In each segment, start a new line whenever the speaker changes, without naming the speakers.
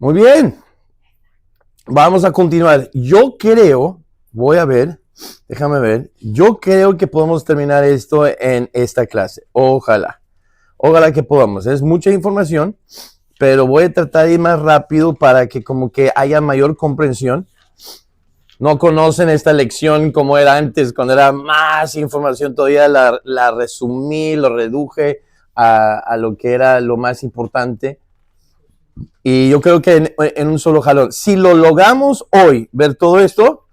Muy bien, vamos a continuar. Voy a ver, déjame ver. Yo creo que podemos terminar esto en esta clase. Ojalá que podamos. Es mucha información, pero voy a tratar de ir más rápido para que como que haya mayor comprensión. No conocen esta lección como era antes, cuando era más información, todavía la resumí, lo reduje a lo que era lo más importante. Y yo creo que en un solo jalón, si lo logramos hoy, ver todo esto,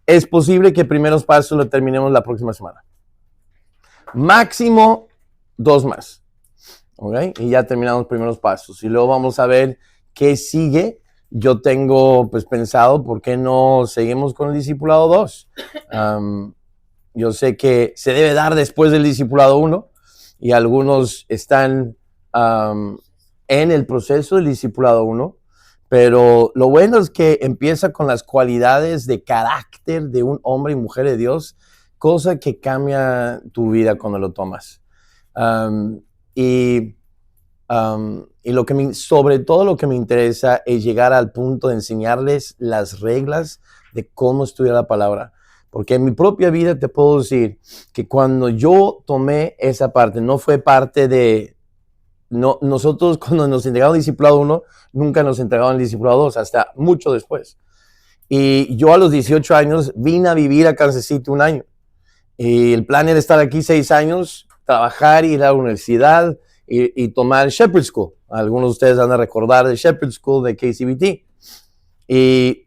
es posible que primeros pasos lo terminemos la próxima semana. Máximo 2 más. ¿Ok? Y ya terminamos primeros pasos. Y luego vamos a ver qué sigue. Yo tengo pues pensado, ¿por qué no seguimos con el discipulado 2? Yo sé que se debe dar después del discipulado 1 y algunos están en el proceso del discipulado 1, pero lo bueno es que empieza con las cualidades de carácter de un hombre y mujer de Dios, cosa que cambia tu vida cuando lo tomas. Y sobre todo lo que me interesa es llegar al punto de enseñarles las reglas de cómo estudiar la palabra. Porque en mi propia vida te puedo decir que cuando yo tomé esa parte, no fue parte de... nosotros cuando nos entregaron el discipulado 1, nunca nos entregaron el discipulado 2, hasta mucho después. Y yo a los 18 años vine a vivir a Kansas City 1 año. Y el plan era estar aquí 6 años, trabajar, ir a la universidad y tomar Shepherd School. Algunos de ustedes van a recordar de Shepherd School de KCBT. Y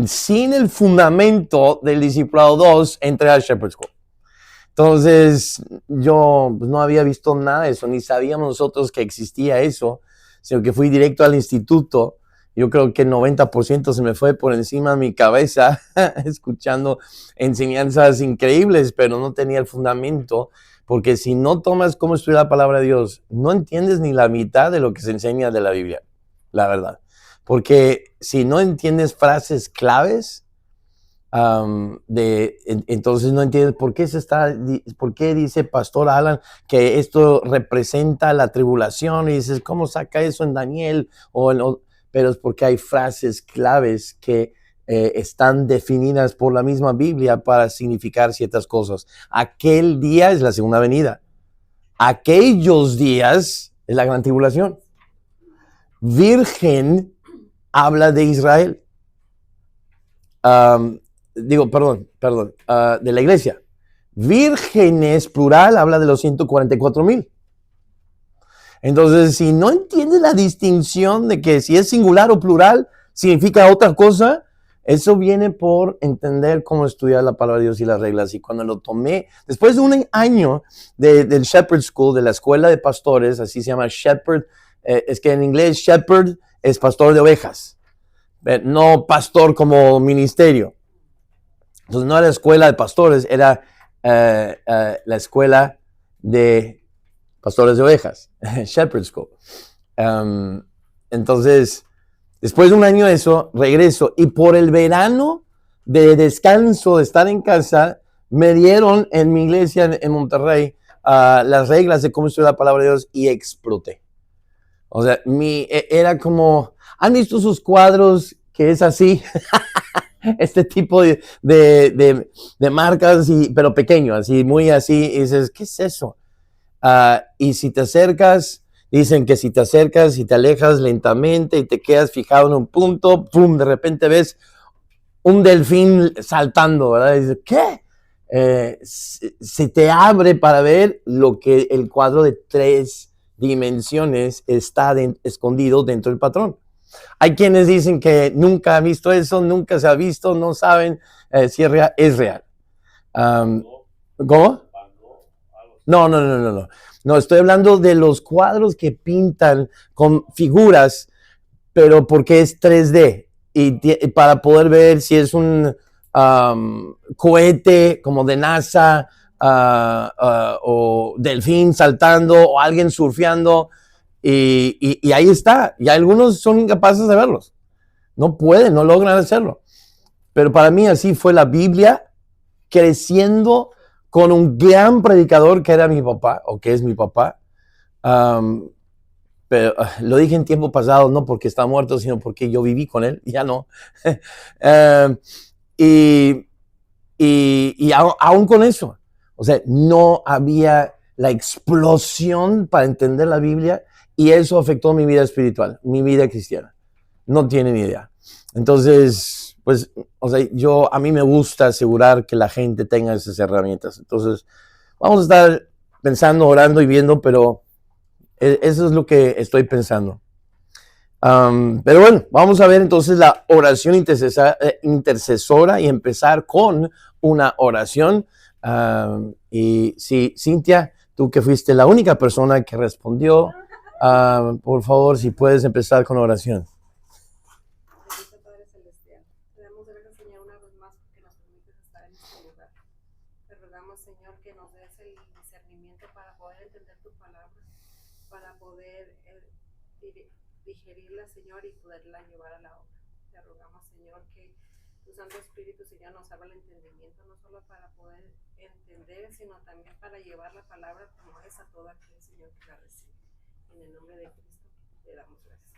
sin el fundamento del discipulado 2, entré a Shepherd School. Entonces, yo pues, no había visto nada de eso, ni sabíamos nosotros que existía eso, sino que fui directo al instituto. Yo creo que el 90% se me fue por encima de mi cabeza, escuchando enseñanzas increíbles, pero no tenía el fundamento, porque si no tomas cómo estudiar la palabra de Dios, no entiendes ni la mitad de lo que se enseña de la Biblia, la verdad. Porque si no entiendes frases claves, entonces no entiendes por qué dice Pastor Alan que esto representa la tribulación, y dices, ¿cómo saca eso en Daniel? Pero es porque hay frases claves que están definidas por la misma Biblia para significar ciertas cosas. Aquel día es la segunda venida. Aquellos días es la gran tribulación. Virgen habla de Israel. De la iglesia. Vírgenes, plural, habla de los 144,000. Entonces, si no entiendes la distinción de que si es singular o plural, significa otra cosa, eso viene por entender cómo estudiar la palabra de Dios y las reglas. Y cuando lo tomé, después de 1 año del Shepherd School, de la escuela de pastores, así se llama Shepherd, es que en inglés Shepherd es pastor de ovejas, no pastor como ministerio. Entonces no era escuela de pastores, era la escuela de pastores de ovejas, Shepherd School. Entonces, después de 1 año de eso, regreso. Y por el verano de descanso, de estar en casa, me dieron en mi iglesia en Monterrey las reglas de cómo estudiar la palabra de Dios y exploté. O sea, era como, ¿han visto sus cuadros que es así? Este tipo de marcas, pero pequeño, así, muy así, y dices, ¿qué es eso? Y si te acercas, dicen que si te acercas y te alejas lentamente y te quedas fijado en un punto, ¡pum!, de repente ves un delfín saltando, ¿verdad? Y dices, ¿qué? Se te abre para ver lo que el cuadro de 3 dimensiones está escondido dentro del patrón. Hay quienes dicen que nunca han visto eso, nunca se ha visto, no saben si es real. Es real. ¿Cómo? No. No, estoy hablando de los cuadros que pintan con figuras, pero porque es 3D. Y para poder ver si es un cohete como de NASA, o delfín saltando, o alguien surfeando. Y ahí está. Y algunos son incapaces de verlos. No pueden, no logran hacerlo. Pero para mí así fue la Biblia, creciendo con un gran predicador que era mi papá, o que es mi papá. pero lo dije en tiempo pasado, no porque está muerto, sino porque yo viví con él, ya no. Y aún con eso, o sea, no había la explosión para entender la Biblia y eso afectó mi vida espiritual, mi vida cristiana. No tienen ni idea. Entonces, pues, o sea, a mí me gusta asegurar que la gente tenga esas herramientas. Entonces, vamos a estar pensando, orando y viendo, pero eso es lo que estoy pensando. Pero bueno, vamos a ver entonces la oración intercesora y empezar con una oración. Y sí, Cintia, tú que fuiste la única persona que respondió, por favor, si puedes empezar con oración.
Padre Celestial, te damos gracias, Señor, una vez más porque nos permites estar en este lugar. Te rogamos, Señor, que nos des el discernimiento para poder entender tu palabra, para poder digerirla, Señor, y poderla llevar a la obra. Te rogamos, Señor, que tu Santo Espíritu, Señor, nos abra el entendimiento, no solo para poder entender, sino también para llevar la palabra como es a todo aquel, Señor, que la recibe. En el nombre de Cristo, te damos gracias.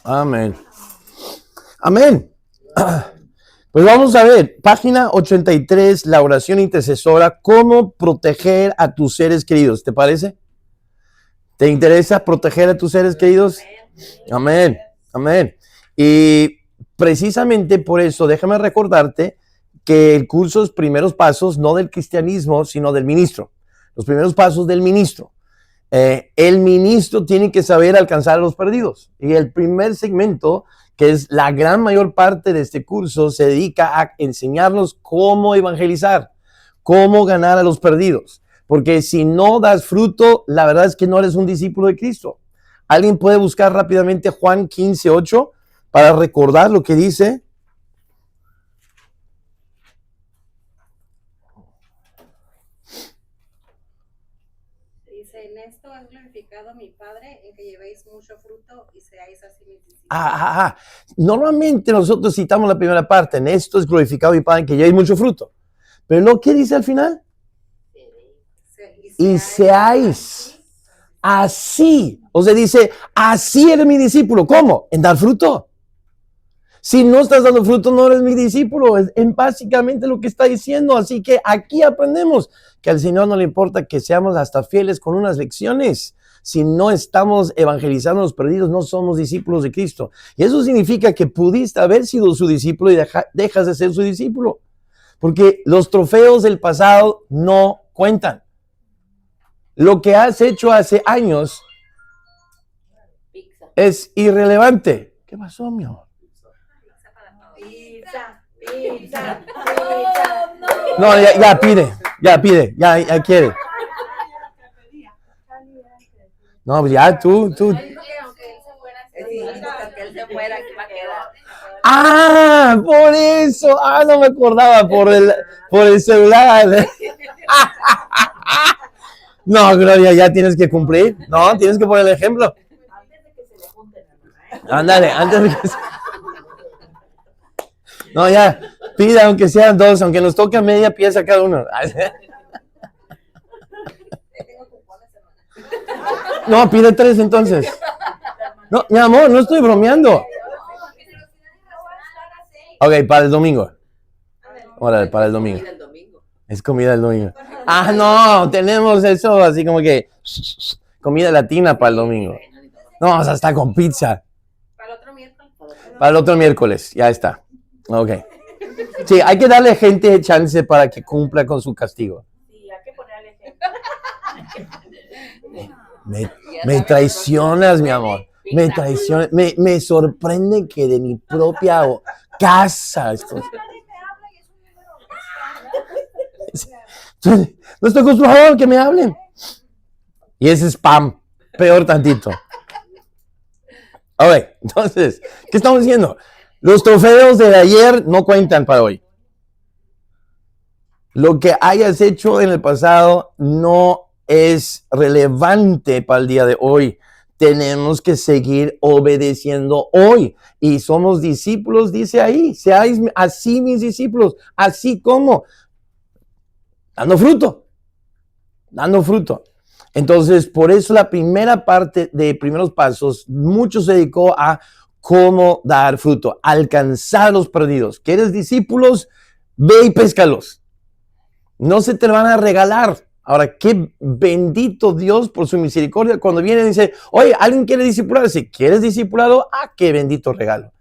Amén. Amén. Pues vamos a ver, página 83, la oración intercesora, cómo proteger a tus seres queridos. ¿Te parece? ¿Te interesa proteger a tus seres queridos? Amén. Amén. Y precisamente por eso, déjame recordarte que el curso es primeros pasos, no del cristianismo, sino del ministro. Los primeros pasos del ministro. El ministro tiene que saber alcanzar a los perdidos. Y el primer segmento, que es la gran mayor parte de este curso, se dedica a enseñarnos cómo evangelizar, cómo ganar a los perdidos. Porque si no das fruto, la verdad es que no eres un discípulo de Cristo. ¿Alguien puede buscar rápidamente Juan 15:8 para recordar lo que dice?
Dice, en esto es glorificado mi Padre, en que llevéis mucho fruto y seáis así mis discípulos.
Normalmente nosotros citamos la primera parte, en esto es glorificado mi Padre, en que llevéis mucho fruto. Pero lo que dice al final, y seáis así. O sea, dice, así eres mi discípulo. ¿Cómo? En dar fruto. Si no estás dando fruto, no eres mi discípulo. Es básicamente lo que está diciendo. Así que aquí aprendemos que al Señor no le importa que seamos hasta fieles con unas lecciones. Si no estamos evangelizando a los perdidos, no somos discípulos de Cristo. Y eso significa que pudiste haber sido su discípulo y dejas de ser su discípulo. Porque los trofeos del pasado no cuentan. Lo que has hecho hace años es irrelevante. ¿Qué pasó, mi amor?
Pizza.
No, ya pide, ya quiere. No, pues ya, tú.
Aunque él se fuera, que va a quedar.
Por eso. No me acordaba por el celular. No, Gloria, ya tienes que cumplir. No, tienes que poner el ejemplo.
Antes de que se le junten,
Ándale, antes de que se... No, ya, pide aunque sean dos, aunque nos toque a media pieza cada uno. No, pide 3 entonces. No, mi amor, no estoy bromeando. Ok, para el domingo. Órale, para el domingo. Es comida del domingo. No, tenemos eso así como que comida latina para el domingo. No, o sea, está con pizza.
Para el otro miércoles.
Para el otro miércoles, ya está. Ok. Sí, hay que darle gente chance para que cumpla con su castigo.
Sí, hay que ponerle ejemplo.
Me traicionas, mi amor. Me traicionas. Me sorprende que de mi propia casa. No estoy acostumbrado a que me hablen. Y ese spam, peor tantito. Ok, entonces, ¿qué estamos diciendo? Los trofeos de ayer no cuentan para hoy. Lo que hayas hecho en el pasado no es relevante para el día de hoy. Tenemos que seguir obedeciendo hoy. Y somos discípulos, dice ahí. Seáis así mis discípulos. Así como dando fruto. Entonces, por eso la primera parte de Primeros Pasos, mucho se dedicó a cómo dar fruto, alcanzar a los perdidos. ¿Quieres discípulos? Ve y péscalos. No se te van a regalar. Ahora, qué bendito Dios por su misericordia cuando viene y dice, oye, ¿alguien quiere discipularse? ¿Quieres discipulado? Ah, qué bendito regalo.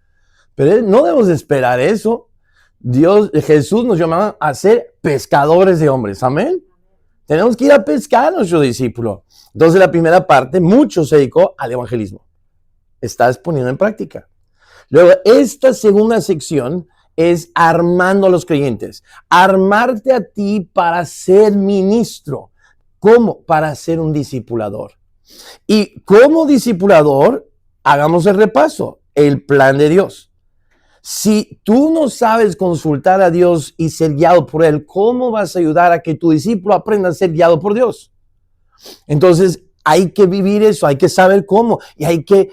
Pero no debemos esperar eso. Jesús nos llamaba a ser pescadores de hombres. Amén. Tenemos que ir a pescar a nuestro discípulo. Entonces, la primera parte, mucho se dedicó al evangelismo. Estás poniendo en práctica. Luego, esta segunda sección es armando a los creyentes. Armarte a ti para ser ministro. ¿Cómo? Para ser un discipulador. Y como discipulador, hagamos el repaso. El plan de Dios. Si tú no sabes consultar a Dios y ser guiado por Él, ¿cómo vas a ayudar a que tu discípulo aprenda a ser guiado por Dios? Entonces, hay que vivir eso, hay que saber cómo. Y hay que,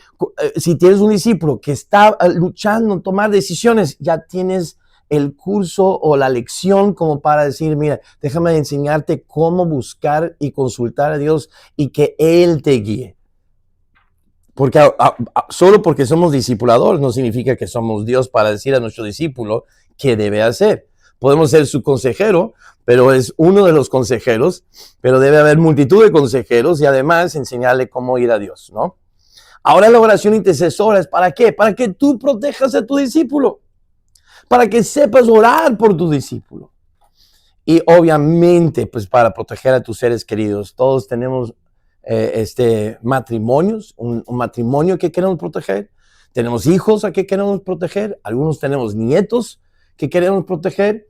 si tienes un discípulo que está luchando en tomar decisiones, ya tienes el curso o la lección como para decir, mira, déjame enseñarte cómo buscar y consultar a Dios y que Él te guíe. Porque solo porque somos discipuladores no significa que somos Dios para decir a nuestro discípulo qué debe hacer. Podemos ser su consejero, pero es uno de los consejeros, pero debe haber multitud de consejeros y además enseñarle cómo ir a Dios, ¿no? Ahora la oración intercesora es ¿para qué? Para que tú protejas a tu discípulo, para que sepas orar por tu discípulo. Y obviamente, pues para proteger a tus seres queridos, todos tenemos matrimonios, un matrimonio que queremos proteger, tenemos hijos a que queremos proteger, algunos tenemos nietos que queremos proteger.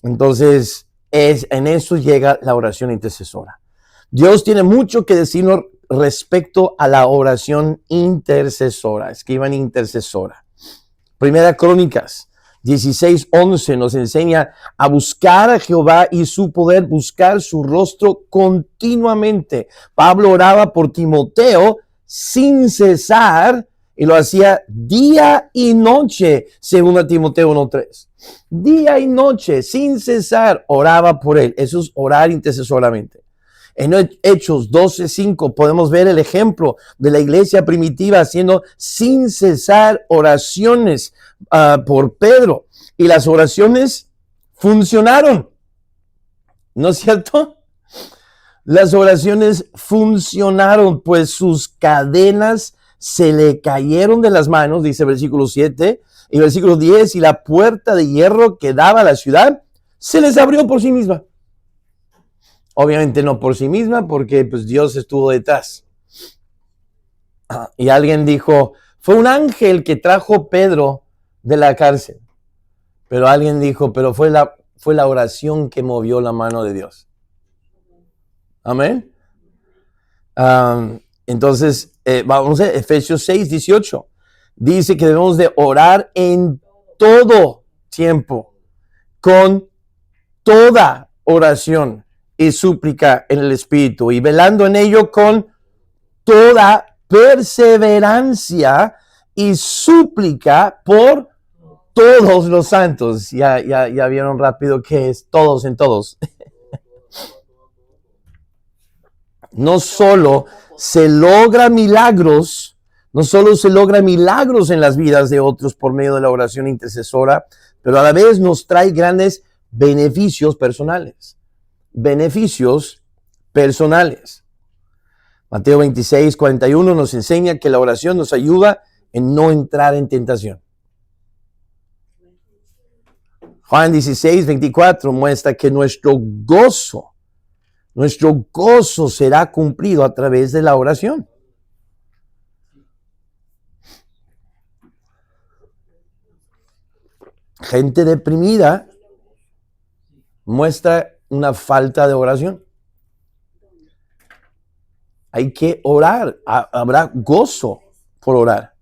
Entonces, en eso llega la oración intercesora. Dios tiene mucho que decirnos respecto a la oración intercesora. Escriban intercesora. Primera Crónicas 16:11 nos enseña a buscar a Jehová y su poder, buscar su rostro continuamente. Pablo oraba por Timoteo sin cesar y lo hacía día y noche, según Timoteo 1:3. Día y noche, sin cesar, oraba por él. Eso es orar intercesoramente. En Hechos 12:5 podemos ver el ejemplo de la iglesia primitiva haciendo sin cesar oraciones por Pedro. Y las oraciones funcionaron. ¿No es cierto? Las oraciones funcionaron, pues sus cadenas se le cayeron de las manos, dice versículo 7, y versículo 10, y la puerta de hierro que daba a la ciudad se les abrió por sí misma. Obviamente no por sí misma, porque pues Dios estuvo detrás. Y alguien dijo, fue un ángel que trajo Pedro de la cárcel. Pero alguien dijo, pero fue la oración que movió la mano de Dios. Amén. Entonces, vamos a Efesios 6:18. Dice que debemos de orar en todo tiempo, con toda oración y súplica en el Espíritu, y velando en ello con toda perseverancia y súplica por todos los santos. Ya vieron rápido que es todos en todos. No solo se logra milagros en las vidas de otros por medio de la oración intercesora, pero a la vez nos trae grandes beneficios personales. Mateo 26:41 nos enseña que la oración nos ayuda en no entrar en tentación. Juan 16:24 muestra que nuestro gozo será cumplido a través de la oración. Gente deprimida muestra una falta de oración. Hay que orar, habrá gozo por orar.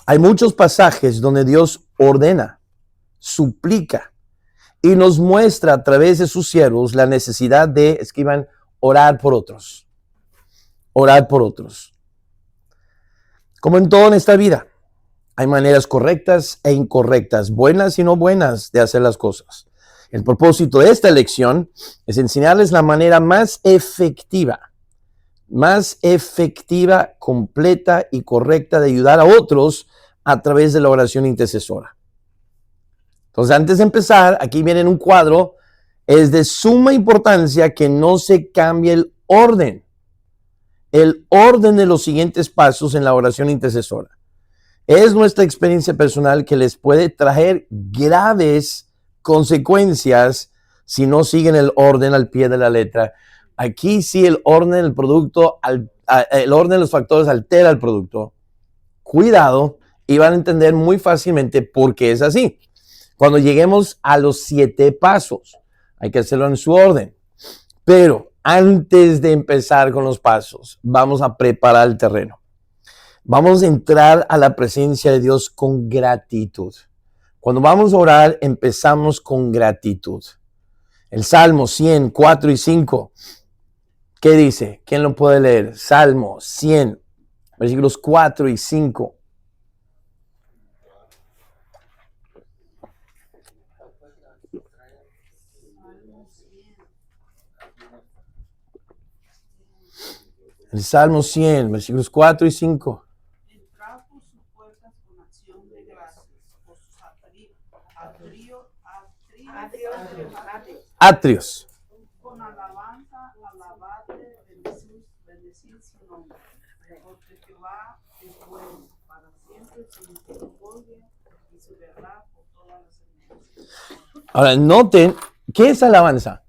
Hay muchos pasajes donde Dios ordena, suplica y nos muestra a través de sus siervos la necesidad de, escriban, orar por otros. Orar por otros. Como en todo en esta vida, hay maneras correctas e incorrectas, buenas y no buenas de hacer las cosas. El propósito de esta lección es enseñarles la manera más efectiva, completa y correcta de ayudar a otros a través de la oración intercesora. Entonces, antes de empezar, aquí viene un cuadro. Es de suma importancia que no se cambie el orden de los siguientes pasos en la oración intercesora. Es nuestra experiencia personal que les puede traer graves consecuencias si no siguen el orden al pie de la letra. Aquí sí el orden del producto, el orden de los factores altera el producto. Cuidado, y van a entender muy fácilmente por qué es así. Cuando lleguemos a los 7 pasos, hay que hacerlo en su orden. Pero antes de empezar con los pasos, vamos a preparar el terreno. Vamos a entrar a la presencia de Dios con gratitud. Cuando vamos a orar, empezamos con gratitud. El Salmo 100, 4 y 5. ¿Qué dice? ¿Quién lo puede leer? Salmo 100, versículos 4 y 5. El Salmo 100, versículos 4 y 5.
Entrad por sus puertas con acción de gracias, por sus
Atrios.
con alabanza, alabadle, bendecid su nombre, porque Jehová es bueno, para siempre su misericordia y su verdad por todas las generaciones.
Ahora, noten, ¿qué es alabanza?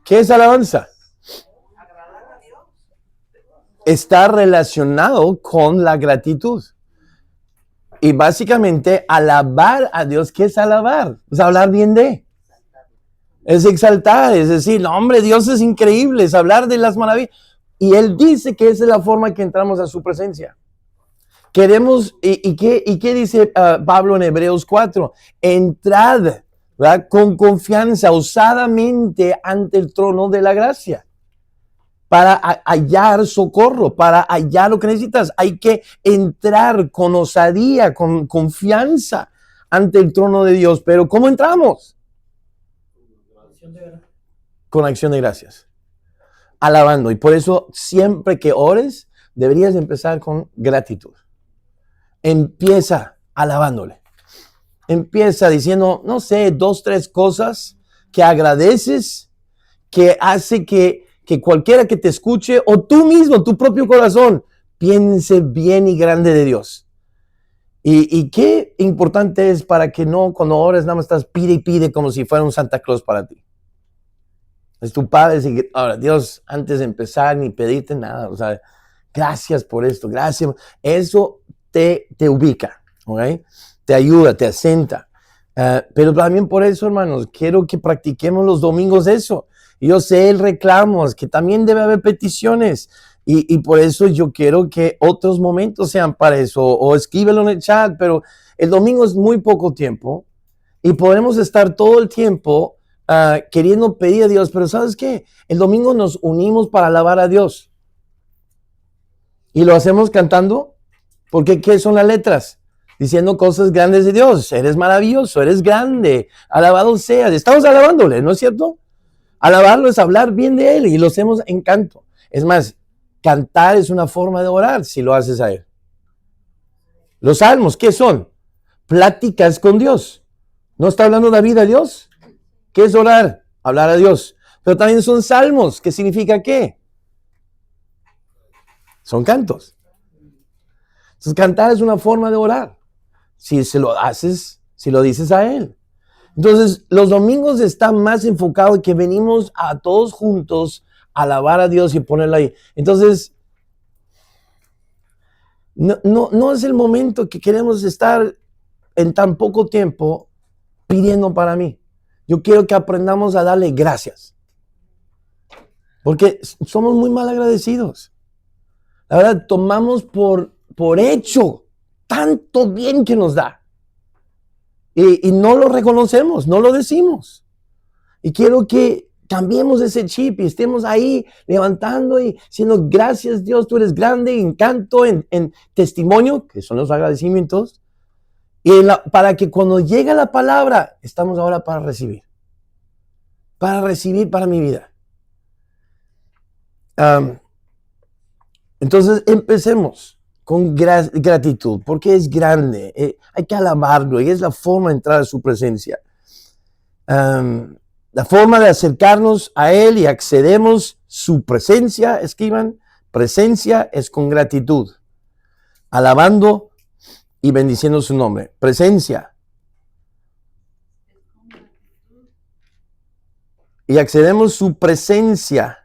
¿Qué es alabanza? Está relacionado con la gratitud. Y básicamente alabar a Dios, ¿qué es alabar? Es hablar bien de. Es exaltar, es decir, no, hombre, Dios es increíble, es hablar de las maravillas. Y Él dice que esa es la forma que entramos a su presencia. Queremos, ¿y qué dice Pablo en Hebreos 4? Entrad, ¿verdad?, con confianza, osadamente ante el trono de la gracia, para hallar socorro, para hallar lo que necesitas. Hay que entrar con osadía, con confianza ante el trono de Dios. Pero ¿cómo entramos? Con acción de gracias, alabando. Y por eso siempre que ores, deberías empezar con gratitud. Empieza alabándole. Empieza diciendo, no sé, 2, 3 cosas que agradeces, que hace que cualquiera que te escuche, o tú mismo, tu propio corazón, piense bien y grande de Dios. Y qué importante es para que no, cuando ores, nada más estás pide y pide como si fuera un Santa Claus para ti. Es tu padre decir, ahora, Dios, antes de empezar ni pedirte nada, o sea, gracias por esto, gracias. Eso te ubica, ¿ok? Te ayuda, te asienta. Pero también por eso, hermanos, quiero que practiquemos los domingos eso. Yo sé el reclamo, es que también debe haber peticiones. Y por eso yo quiero que otros momentos sean para eso. O escríbelo en el chat, pero el domingo es muy poco tiempo. Y podemos estar todo el tiempo queriendo pedir a Dios. Pero ¿sabes qué? El domingo nos unimos para alabar a Dios. Y lo hacemos cantando. Porque ¿qué son las letras? Diciendo cosas grandes de Dios. Eres maravilloso, eres grande. Alabado seas. Estamos alabándole, ¿no es cierto? Alabarlo es hablar bien de Él y lo hacemos en canto. Es más, cantar es una forma de orar si lo haces a Él. Los salmos, ¿qué son? Pláticas con Dios. ¿No está hablando David a Dios? ¿Qué es orar? Hablar a Dios. Pero también son salmos. ¿Qué significa qué? Son cantos. Entonces, cantar es una forma de orar. Si se lo haces, si lo dices a Él. Entonces, los domingos están más enfocados en que venimos a todos juntos a alabar a Dios y ponerlo ahí. Entonces, no es el momento que queremos estar en tan poco tiempo pidiendo para mí. Yo quiero que aprendamos a darle gracias. Porque somos muy mal agradecidos. La verdad, tomamos por hecho tanto bien que nos da. Y no lo reconocemos, no lo decimos. Y quiero que cambiemos ese chip y estemos ahí levantando y diciendo gracias Dios, tú eres grande, en canto, en testimonio, que son los agradecimientos. Y para que cuando llegue la palabra, estamos ahora para recibir. Para recibir para mi vida. Entonces empecemos con gratitud, porque es grande. Hay que alabarlo y es la forma de entrar a su presencia. La forma de acercarnos a Él y accedemos su presencia, escriban, presencia es con gratitud, alabando y bendiciendo su nombre. Presencia. Y accedemos su presencia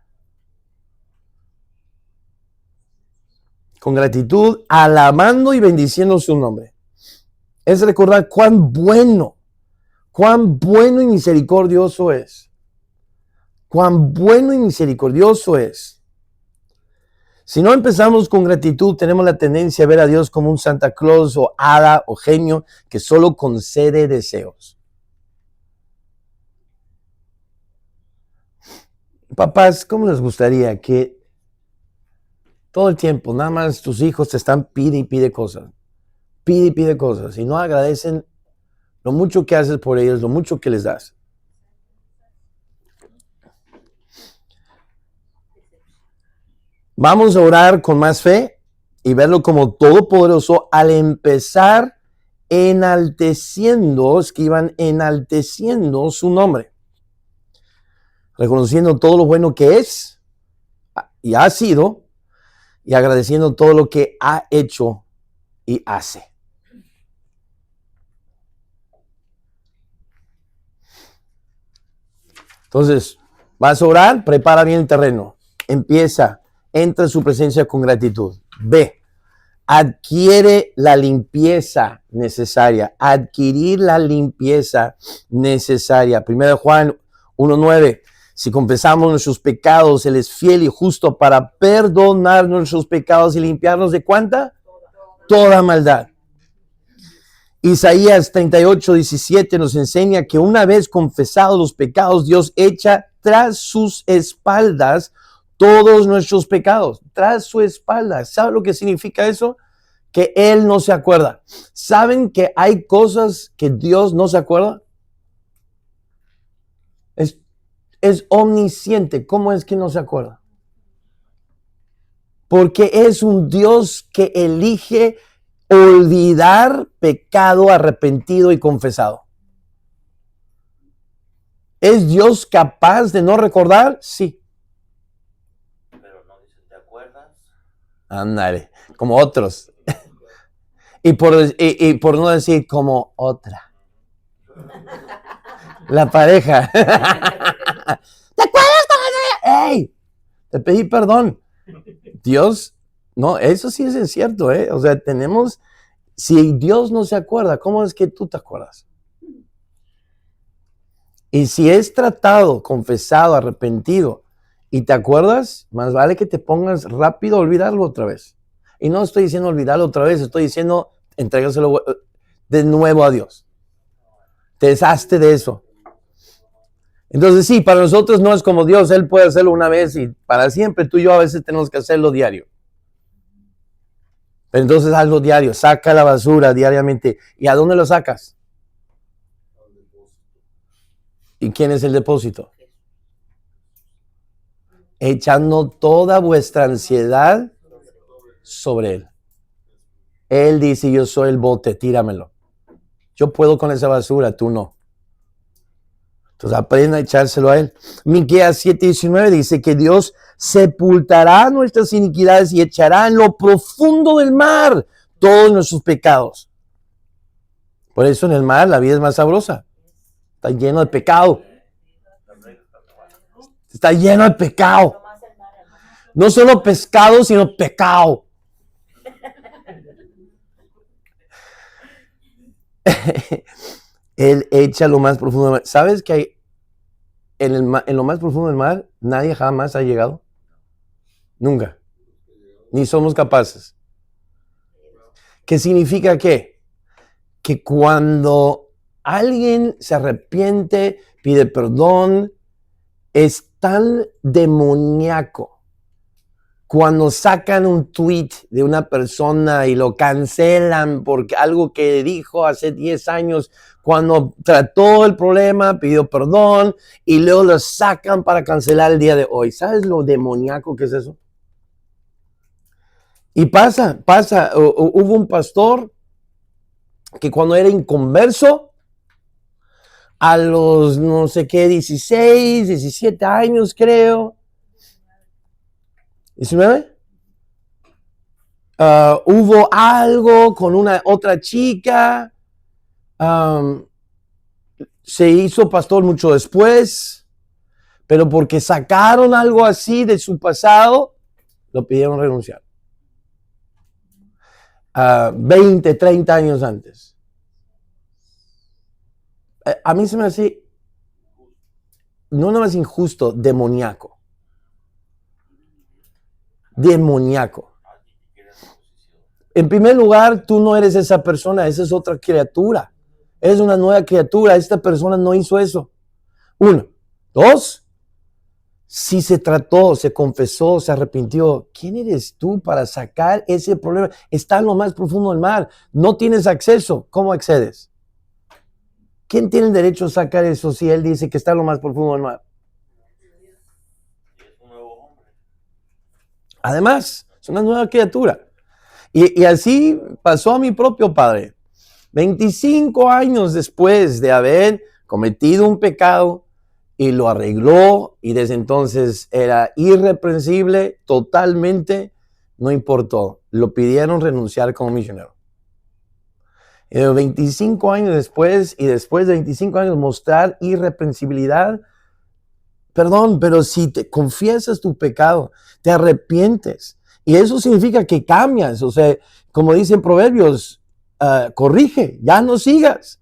con gratitud, alabando y bendiciendo su nombre. Es recordar cuán bueno y misericordioso es. Cuán bueno y misericordioso es. Si no empezamos con gratitud, tenemos la tendencia a ver a Dios como un Santa Claus o hada o genio que solo concede deseos. Papás, ¿cómo les gustaría que todo el tiempo nada más tus hijos te están pide y pide cosas? Pide y pide cosas y no agradecen lo mucho que haces por ellos, lo mucho que les das. Vamos a orar con más fe y verlo como todopoderoso al empezar enalteciendo, escriban, enalteciendo su nombre. Reconociendo todo lo bueno que es y ha sido y agradeciendo todo lo que ha hecho y hace. Entonces, vas a orar, prepara bien el terreno. Empieza, entra en su presencia con gratitud. B, adquiere la limpieza necesaria. Adquirir la limpieza necesaria. 1 Juan 1:9. Si confesamos nuestros pecados, Él es fiel y justo para perdonar nuestros pecados y limpiarnos de ¿cuánta? Toda maldad. Isaías 38:17 nos enseña que una vez confesados los pecados, Dios echa tras sus espaldas todos nuestros pecados. Tras su espalda. ¿Sabe lo que significa eso? Que Él no se acuerda. ¿Saben que hay cosas que Dios no se acuerda? Es omnisciente. ¿Cómo es que no se acuerda? Porque es un Dios que elige olvidar pecado arrepentido y confesado. ¿Es Dios capaz de no recordar? Sí.
Pero no dice, ¿te acuerdas?
Ándale, como otros. y por no decir como otra. La pareja. ¿Te acuerdas? ¡Ey! Te pedí perdón. Dios, no, eso sí es cierto, ¿eh? O sea, si Dios no se acuerda, ¿cómo es que tú te acuerdas? Y si es tratado, confesado, arrepentido, y te acuerdas, más vale que te pongas rápido a olvidarlo otra vez. Y no estoy diciendo olvidarlo otra vez, estoy diciendo entregárselo de nuevo a Dios. Te deshazte de eso. Entonces sí, para nosotros no es como Dios, Él puede hacerlo una vez y para siempre. Tú y yo a veces tenemos que hacerlo diario. Pero entonces hazlo diario, saca la basura diariamente. ¿Y a dónde lo sacas? ¿Y quién es el depósito? Echando toda vuestra ansiedad sobre Él. Él dice, yo soy el bote, tíramelo. Yo puedo con esa basura, tú no. Entonces aprenda a echárselo a Él. Miqueas 7:19 dice que Dios sepultará nuestras iniquidades y echará en lo profundo del mar todos nuestros pecados. Por eso en el mar la vida es más sabrosa. Está lleno de pecado. Está lleno de pecado. No solo pescado, sino pecado. Él echa lo más profundo del mar. ¿Sabes que hay en lo más profundo del mar nadie jamás ha llegado? Nunca. Ni somos capaces. ¿Qué significa qué? Que cuando alguien se arrepiente, pide perdón, es tan demoníaco cuando sacan un tweet de una persona y lo cancelan porque algo que dijo hace 10 años, cuando trató el problema, pidió perdón y luego lo sacan para cancelar el día de hoy. ¿Sabes lo demoníaco que es eso? Y pasa. Hubo un pastor que cuando era inconverso, a los no sé qué, 16, 17 años creo, 19, hubo algo con una otra chica, se hizo pastor mucho después, pero porque sacaron algo así de su pasado, lo pidieron renunciar. 20, 30 años antes. A mí se me hace, no nada más injusto, demoníaco. Demoníaco. En primer lugar, tú no eres esa persona, esa es otra criatura. Eres una nueva criatura, esta persona no hizo eso. 1. 2. Si se trató, se confesó, se arrepintió, ¿quién eres tú para sacar ese problema? Está en lo más profundo del mar, no tienes acceso, ¿cómo accedes? ¿Quién tiene el derecho a sacar eso si él dice que está en lo más profundo del mar? Además, es una nueva criatura. Y así pasó a mi propio padre. 25 años después de haber cometido un pecado y lo arregló y desde entonces era irreprensible totalmente, no importó. Lo pidieron renunciar como misionero. Y 25 años después y después de 25 años mostrar irreprensibilidad. Perdón, pero si te confiesas tu pecado, te arrepientes. Y eso significa que cambias. O sea, como dicen Proverbios, corrige, ya no sigas.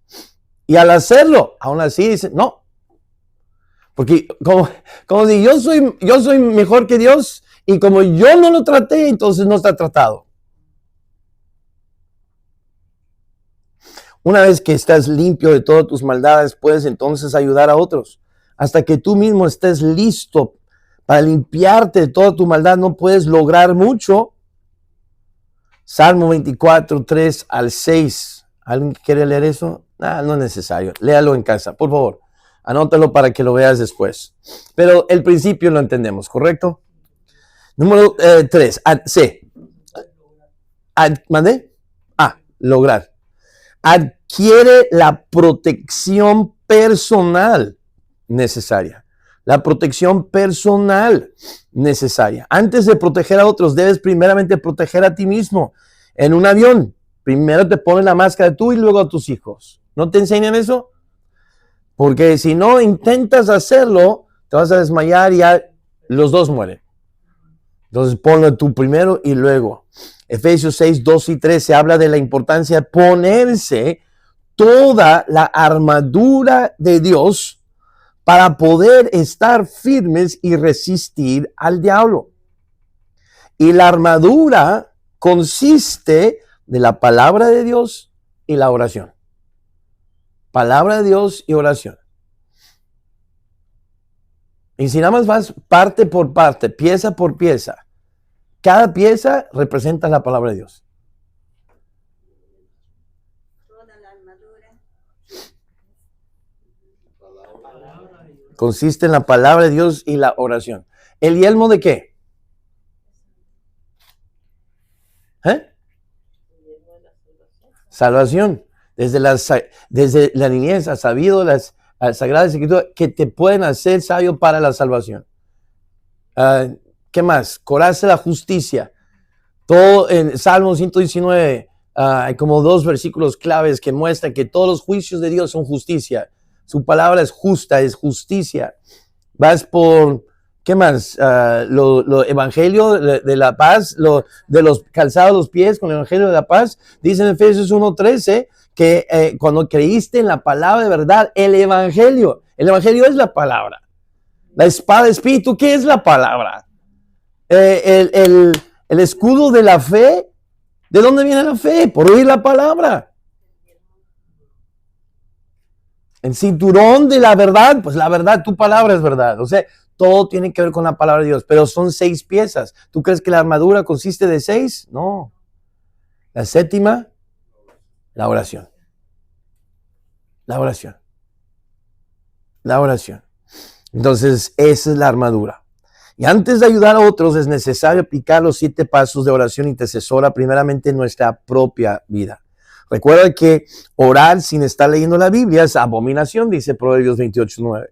Y al hacerlo, aún así dicen, no. Porque como si yo soy mejor que Dios y como yo no lo traté, entonces no está tratado. Una vez que estás limpio de todas tus maldades, puedes entonces ayudar a otros. Hasta que tú mismo estés listo para limpiarte de toda tu maldad, no puedes lograr mucho. Salmo 24, 3 al 6. ¿Alguien quiere leer eso? No es necesario. Léalo en casa, por favor. Anótalo para que lo veas después. Pero el principio lo entendemos, ¿correcto? Número 3. C. ¿Mandé? Lograr. Adquiere la protección personal necesaria. La protección personal necesaria. Antes de proteger a otros, debes primeramente proteger a ti mismo. En un avión, primero te pones la máscara tú y luego a tus hijos. ¿No te enseñan eso? Porque si no intentas hacerlo, te vas a desmayar y ya los dos mueren. Entonces ponlo tú primero y luego. Efesios 6, 2 y 3 se habla de la importancia de ponerse toda la armadura de Dios para poder estar firmes y resistir al diablo. Y la armadura consiste de la palabra de Dios y la oración. Palabra de Dios y oración. Y si nada más vas parte por parte, pieza por pieza, cada pieza representa la palabra de Dios.
Toda la armadura.
Consiste en la palabra de Dios y la oración. ¿El yelmo de qué? Salvación. Desde la niñez has sabido las Sagradas Escrituras que te pueden hacer sabio para la salvación. ¿Qué más? Coraza la justicia. Todo en Salmo 119 hay como 2 versículos claves que muestran que todos los juicios de Dios son justicia. Su palabra es justa, es justicia. Vas por, ¿qué más? Lo evangelio de la paz, de los calzados los pies con el evangelio de la paz. Dice en Efesios 1:13 que cuando creíste en la palabra de verdad, el evangelio es la palabra. La espada de espíritu, ¿qué es la palabra? El escudo de la fe, ¿de dónde viene la fe? Por oír la palabra. El cinturón de la verdad, pues la verdad, tu palabra es verdad. O sea, Todo tiene que ver con la palabra de Dios, pero son 6 piezas. ¿Tú crees que la armadura consiste de 6? No. La séptima, la oración. La oración. La oración. Entonces, esa es la armadura. Y antes de ayudar a otros, es necesario aplicar los 7 pasos de oración intercesora, primeramente en nuestra propia vida. Recuerda que orar sin estar leyendo la Biblia es abominación, dice Proverbios 28:9.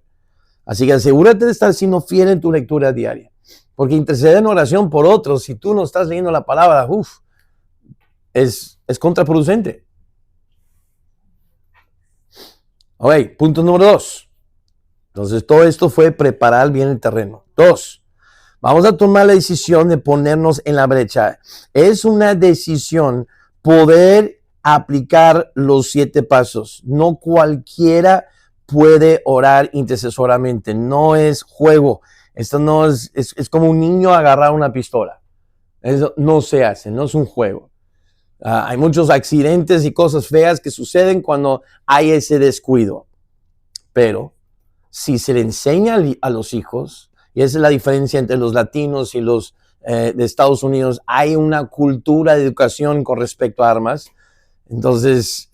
Así que asegúrate de estar siendo fiel en tu lectura diaria. Porque interceder en oración por otros, si tú no estás leyendo la palabra, es contraproducente. Ok, punto número 2. Entonces, todo esto fue preparar bien el terreno. 2. Vamos a tomar la decisión de ponernos en la brecha. Es una decisión poder aplicar los 7 pasos. No cualquiera puede orar intercesoramente. No es juego. Esto no es como un niño agarrar una pistola. Eso no se hace, no es un juego. Hay muchos accidentes y cosas feas que suceden cuando hay ese descuido. Pero si se le enseña a los hijos, y esa es la diferencia entre los latinos y los de Estados Unidos, hay una cultura de educación con respecto a armas. Entonces,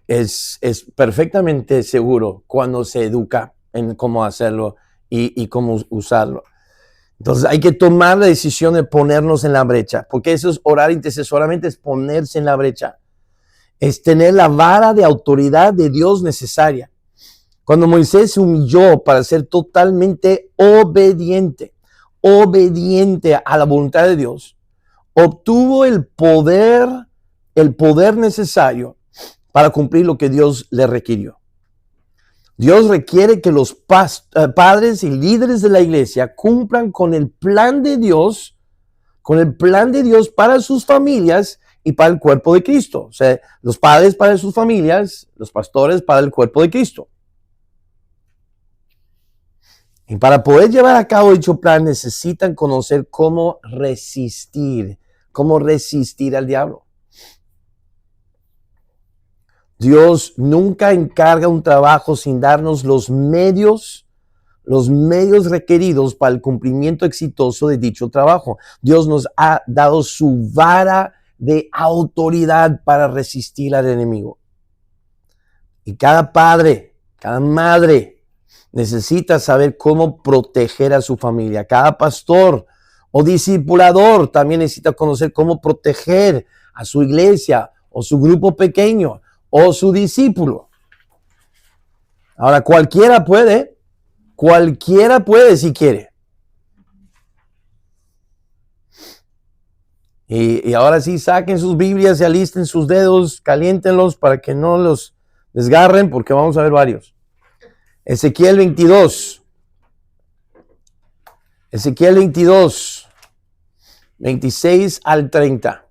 es perfectamente seguro cuando se educa en cómo hacerlo y cómo usarlo. Entonces, hay que tomar la decisión de ponernos en la brecha, porque eso es orar intercesoramente, es ponerse en la brecha. Es tener la vara de autoridad de Dios necesaria. Cuando Moisés se humilló para ser totalmente obediente a la voluntad de Dios, obtuvo el poder necesario para cumplir lo que Dios le requirió. Dios requiere que los padres y líderes de la iglesia cumplan con el plan de Dios para sus familias y para el cuerpo de Cristo. O sea, los padres para sus familias, los pastores para el cuerpo de Cristo. Y para poder llevar a cabo dicho plan necesitan conocer cómo resistir al diablo. Dios nunca encarga un trabajo sin darnos los medios requeridos para el cumplimiento exitoso de dicho trabajo. Dios nos ha dado su vara de autoridad para resistir al enemigo. Y cada padre, cada madre, necesita saber cómo proteger a su familia. Cada pastor o discipulador también necesita conocer cómo proteger a su iglesia o su grupo pequeño o su discípulo. Ahora, cualquiera puede si quiere. Y ahora sí, saquen sus Biblias y alisten sus dedos, caliéntenlos para que no los desgarren, porque vamos a ver varios. Ezequiel 22, 26 al 30.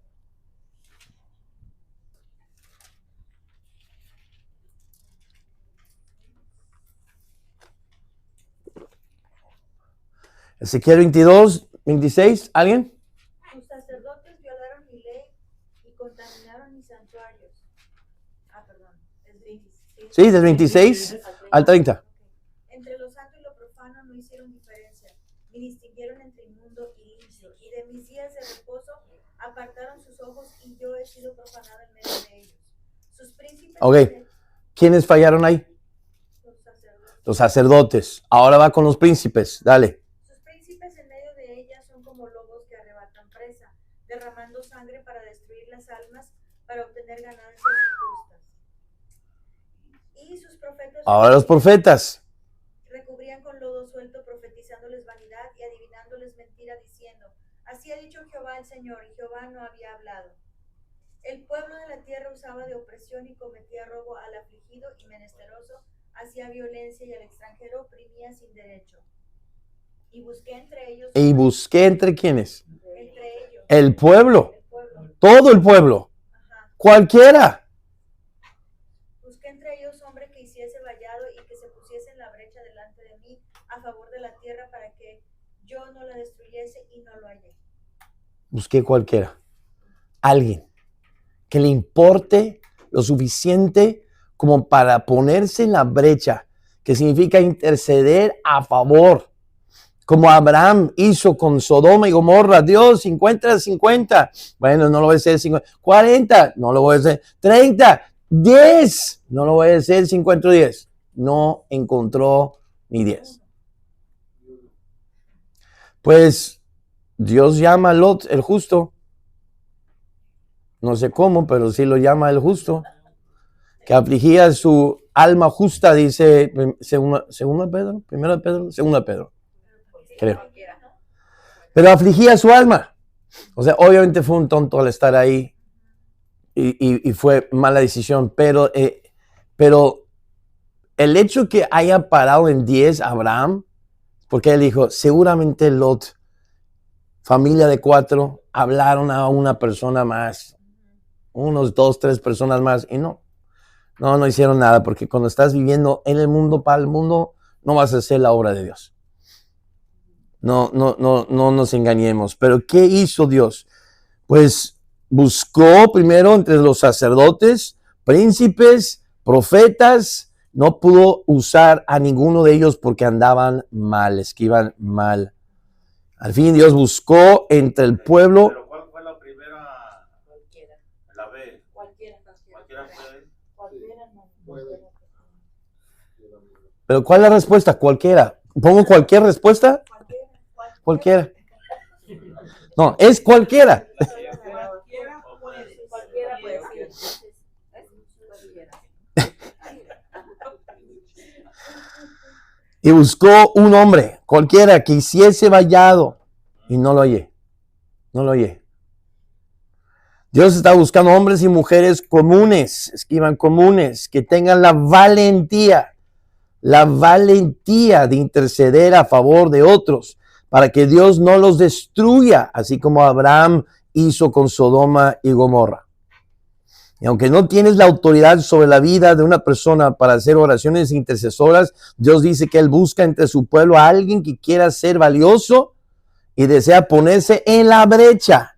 Ezequiel 22, 26, ¿alguien?
Tus sacerdotes violaron mi ley y contaminaron mis santuarios. Es 26.
Sí, del 26 al 30.
Entre lo santo y lo profano no hicieron diferencia, ni distinguieron entre inmundo y limpio, y de mis días de reposo apartaron sus ojos, y yo he sido profanado en medio de ellos. Sus príncipes...
Ok, ¿quiénes fallaron ahí? Los sacerdotes. Ahora va con los príncipes, dale.
Sus príncipes en medio de ellas son como lobos que arrebatan presa, derramando sangre para destruir las almas, para obtener ganancias injustas. Y sus profetas...
Ahora los profetas.
Recubrían con lodo suelto, profetizándoles vanidad y adivinándoles mentira, diciendo: así ha dicho Jehová el Señor, y Jehová no había hablado. El pueblo de la tierra usaba de opresión y cometía robo al afligido y menesteroso, hacía violencia y al extranjero oprimía sin derecho. Y busqué entre ellos...
¿Y busqué entre quiénes?
Entre ellos.
El pueblo.
El pueblo.
Todo el pueblo.
Ajá.
Cualquiera.
Busqué entre ellos hombre que hiciese vallado y que se pusiese en la brecha delante de mí a favor de la tierra, para que yo no la destruyese, y no lo hallé.
Busqué cualquiera. Alguien que le importe lo suficiente como para ponerse en la brecha que significa interceder a favor. Como Abraham hizo con Sodoma y Gomorra. Dios, 50-50. Bueno, no lo voy a hacer 50. 40, no lo voy a hacer. 30, 10, no lo voy a hacer 50-10. No encontró ni 10. Pues Dios llama a Lot el justo. No sé cómo, pero sí lo llama el justo. Que afligía su alma justa, dice segunda Pedro, primero Pedro, segunda Pedro, creo. Pero afligía su alma. O sea, obviamente fue un tonto al estar ahí y fue mala decisión, pero el hecho que haya parado en 10 Abraham, porque él dijo, seguramente Lot, familia de 4, hablaron a una persona más, unos 2, 3 personas más, y no hicieron nada, porque cuando estás viviendo en el mundo, para el mundo, no vas a hacer la obra de Dios. No nos engañemos. Pero ¿qué hizo Dios? Pues buscó primero entre los sacerdotes, príncipes, profetas. No pudo usar a ninguno de ellos porque andaban mal, es que iban mal. Al fin Dios buscó entre el pueblo.
¿Pero cuál fue la primera?
Cualquiera.
La B.
Cualquiera.
Cualquiera fue.
Cualquiera no.
Pero ¿cuál es la respuesta? Cualquiera. ¿Pongo cualquier respuesta? Cualquiera. No, es cualquiera.
Cualquiera puede ser.
Y buscó un hombre, cualquiera, que hiciese vallado. Y no lo hallé. No lo hallé. Dios está buscando hombres y mujeres comunes, escriban comunes, que tengan la valentía de interceder a favor de otros, para que Dios no los destruya, así como Abraham hizo con Sodoma y Gomorra. Y aunque no tienes la autoridad sobre la vida de una persona para hacer oraciones intercesoras, Dios dice que Él busca entre su pueblo a alguien que quiera ser valioso y desea ponerse en la brecha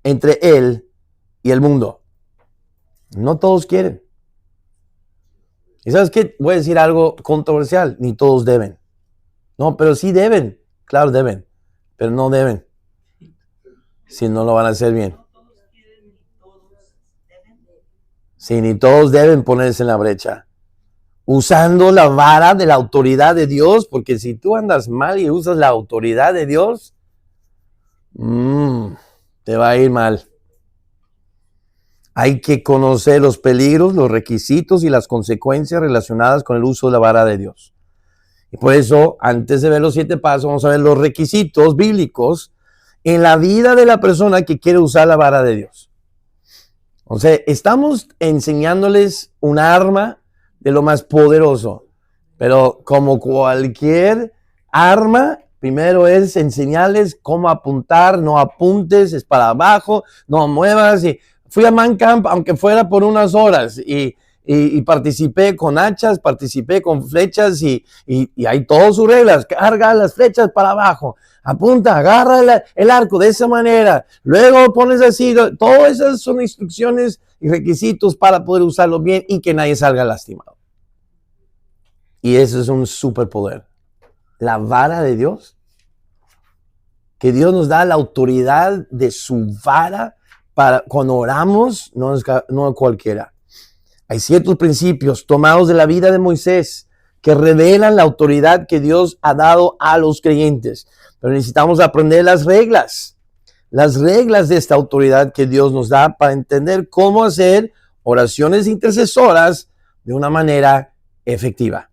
entre Él y el mundo. No todos quieren. ¿Y sabes qué? Voy a decir algo controversial. Ni todos deben. No, pero sí deben. Claro, deben. Pero no deben. Si no lo van a hacer bien. Sí, ni todos deben ponerse en la brecha. Usando la vara de la autoridad de Dios, porque si tú andas mal y usas la autoridad de Dios, te va a ir mal. Hay que conocer los peligros, los requisitos y las consecuencias relacionadas con el uso de la vara de Dios. Y por eso, antes de ver los 7 pasos, vamos a ver los requisitos bíblicos en la vida de la persona que quiere usar la vara de Dios. O sea, estamos enseñándoles un arma de lo más poderoso, pero como cualquier arma, primero es enseñarles cómo apuntar, no apuntes, es para abajo, no muevas. Y fui a Man Camp, aunque fuera por unas horas, y participé con hachas, participé con flechas, y hay todas sus reglas. Carga las flechas para abajo, apunta, agarra el arco de esa manera, luego pones así. Todas esas son instrucciones y requisitos para poder usarlo bien y que nadie salga lastimado. Y eso es un superpoder. La vara de Dios, que Dios nos da la autoridad de su vara para cuando oramos, no cualquiera. Hay ciertos principios tomados de la vida de Moisés que revelan la autoridad que Dios ha dado a los creyentes. Pero necesitamos aprender las reglas de esta autoridad que Dios nos da para entender cómo hacer oraciones intercesoras de una manera efectiva.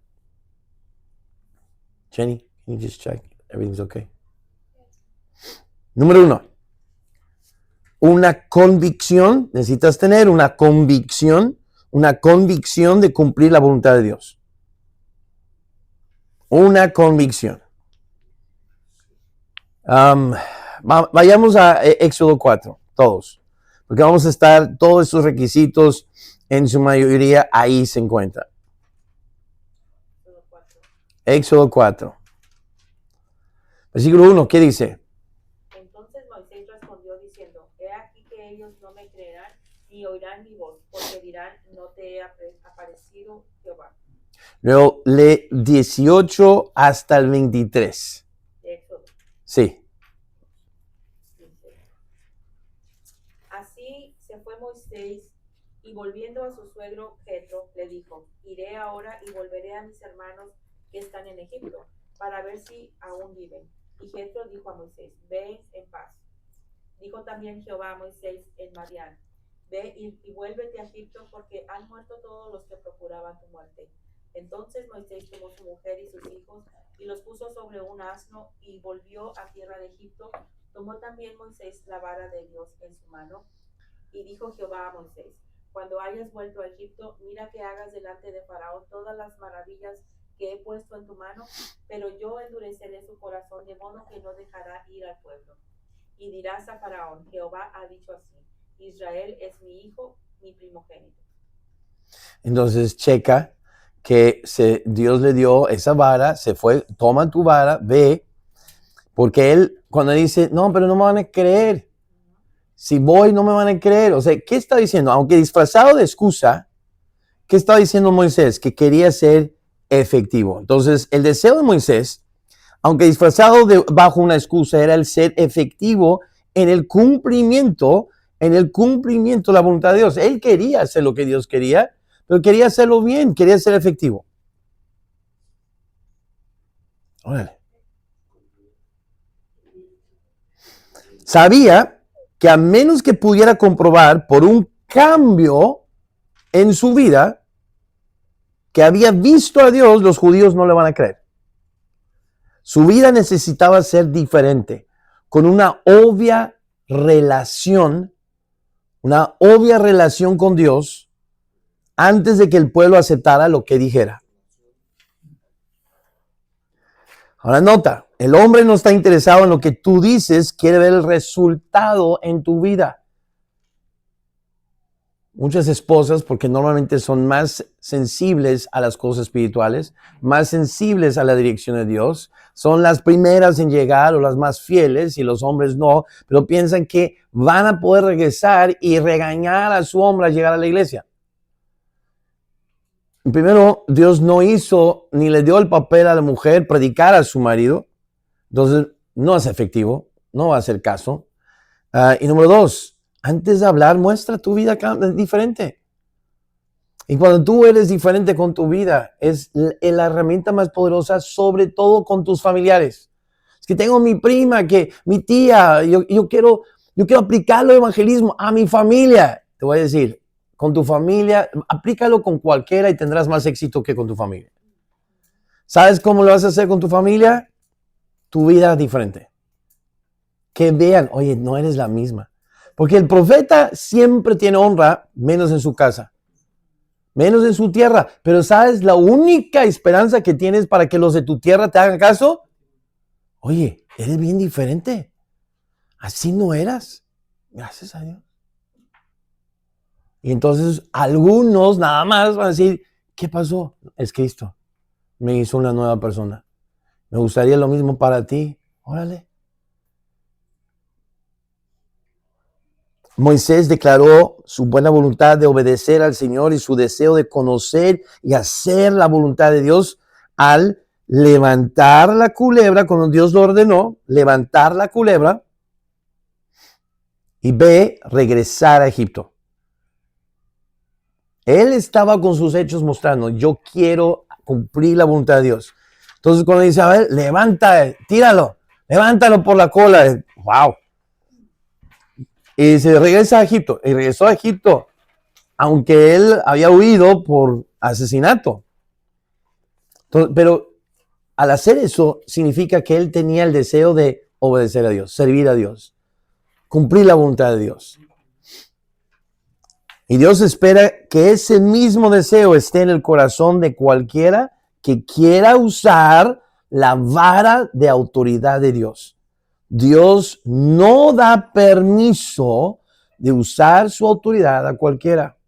Jenny, can you just check? Everything's okay. Número 1. Una convicción. Necesitas tener una convicción de cumplir la voluntad de Dios. Una convicción. Vayamos a Éxodo 4, todos. Porque vamos a estar, todos estos requisitos, en su mayoría, ahí se encuentran. Éxodo 4. Versículo 1, ¿qué dice?
Entonces Moisés respondió diciendo, he aquí que ellos no me creerán ni oirán mi voz, porque dirán, no te he aparecido Jehová.
Luego lee 18 hasta el 23.
de Éxodo.
Sí.
Así se fue Moisés y volviendo a su suegro Jetro le dijo, iré ahora y volveré a mis hermanos que están en Egipto para ver si aún viven. Y Jetro dijo a Moisés, ve en paz. Dijo también Jehová a Moisés en Madián, ve y vuélvete a Egipto porque han muerto todos los que procuraban tu muerte. Entonces Moisés tomó su mujer y sus hijos y los puso sobre un asno y volvió a tierra de Egipto. Tomó también Moisés la vara de Dios en su mano y dijo Jehová a Moisés, cuando hayas vuelto a Egipto, mira que hagas delante de Faraón todas las maravillas que he puesto en tu mano, pero yo endureceré su corazón de modo que no dejará ir al pueblo. Y dirás a Faraón, Jehová ha dicho así, Israel es mi hijo, mi primogénito.
Entonces checa que Dios le dio esa vara, se fue, toma tu vara, ve, porque él cuando dice, no, pero no me van a creer. Si voy, no me van a creer. O sea, ¿qué está diciendo? Aunque disfrazado de excusa, ¿qué está diciendo Moisés? Que quería ser efectivo. Entonces, el deseo de Moisés, aunque disfrazado bajo una excusa, era el ser efectivo en el cumplimiento de la voluntad de Dios. Él quería hacer lo que Dios quería, pero quería hacerlo bien, quería ser efectivo. Órale. Sabía que a menos que pudiera comprobar por un cambio en su vida que había visto a Dios, los judíos no le van a creer. Su vida necesitaba ser diferente, con una obvia relación con Dios antes de que el pueblo aceptara lo que dijera. Ahora nota, el hombre no está interesado en lo que tú dices, quiere ver el resultado en tu vida. Muchas esposas, porque normalmente son más sensibles a las cosas espirituales, más sensibles a la dirección de Dios, son las primeras en llegar o las más fieles y los hombres no, pero piensan que van a poder regresar y regañar a su hombre al llegar a la iglesia. Primero, Dios no hizo ni le dio el papel a la mujer predicar a su marido, entonces no es efectivo, no va a hacer caso. Y número dos, antes de hablar, muestra tu vida diferente. Y cuando tú eres diferente con tu vida, es la herramienta más poderosa, sobre todo con tus familiares. Es que tengo mi prima, que mi tía, yo quiero aplicarlo el evangelismo a mi familia. Te voy a decir, con tu familia, aplícalo con cualquiera y tendrás más éxito que con tu familia. ¿Sabes cómo lo vas a hacer con tu familia? Tu vida diferente. Que vean, oye, no eres la misma. Porque el profeta siempre tiene honra, menos en su casa, menos en su tierra. Pero ¿sabes la única esperanza que tienes para que los de tu tierra te hagan caso? Oye, eres bien diferente. Así no eras. Gracias a Dios. Y entonces algunos nada más van a decir, ¿qué pasó? Es Cristo. Me hizo una nueva persona. Me gustaría lo mismo para ti. Órale. Moisés declaró su buena voluntad de obedecer al Señor y su deseo de conocer y hacer la voluntad de Dios al levantar la culebra, cuando Dios lo ordenó, levantar la culebra y regresar a Egipto. Él estaba con sus hechos mostrando, yo quiero cumplir la voluntad de Dios. Entonces cuando dice, a ver, levántalo por la cola. ¡Wow! Y se regresa a Egipto. Y regresó a Egipto, aunque él había huido por asesinato. Entonces, pero al hacer eso, significa que él tenía el deseo de obedecer a Dios, servir a Dios, cumplir la voluntad de Dios. Y Dios espera que ese mismo deseo esté en el corazón de cualquiera que quiera usar la vara de autoridad de Dios. Dios no da permiso de usar su autoridad a cualquiera.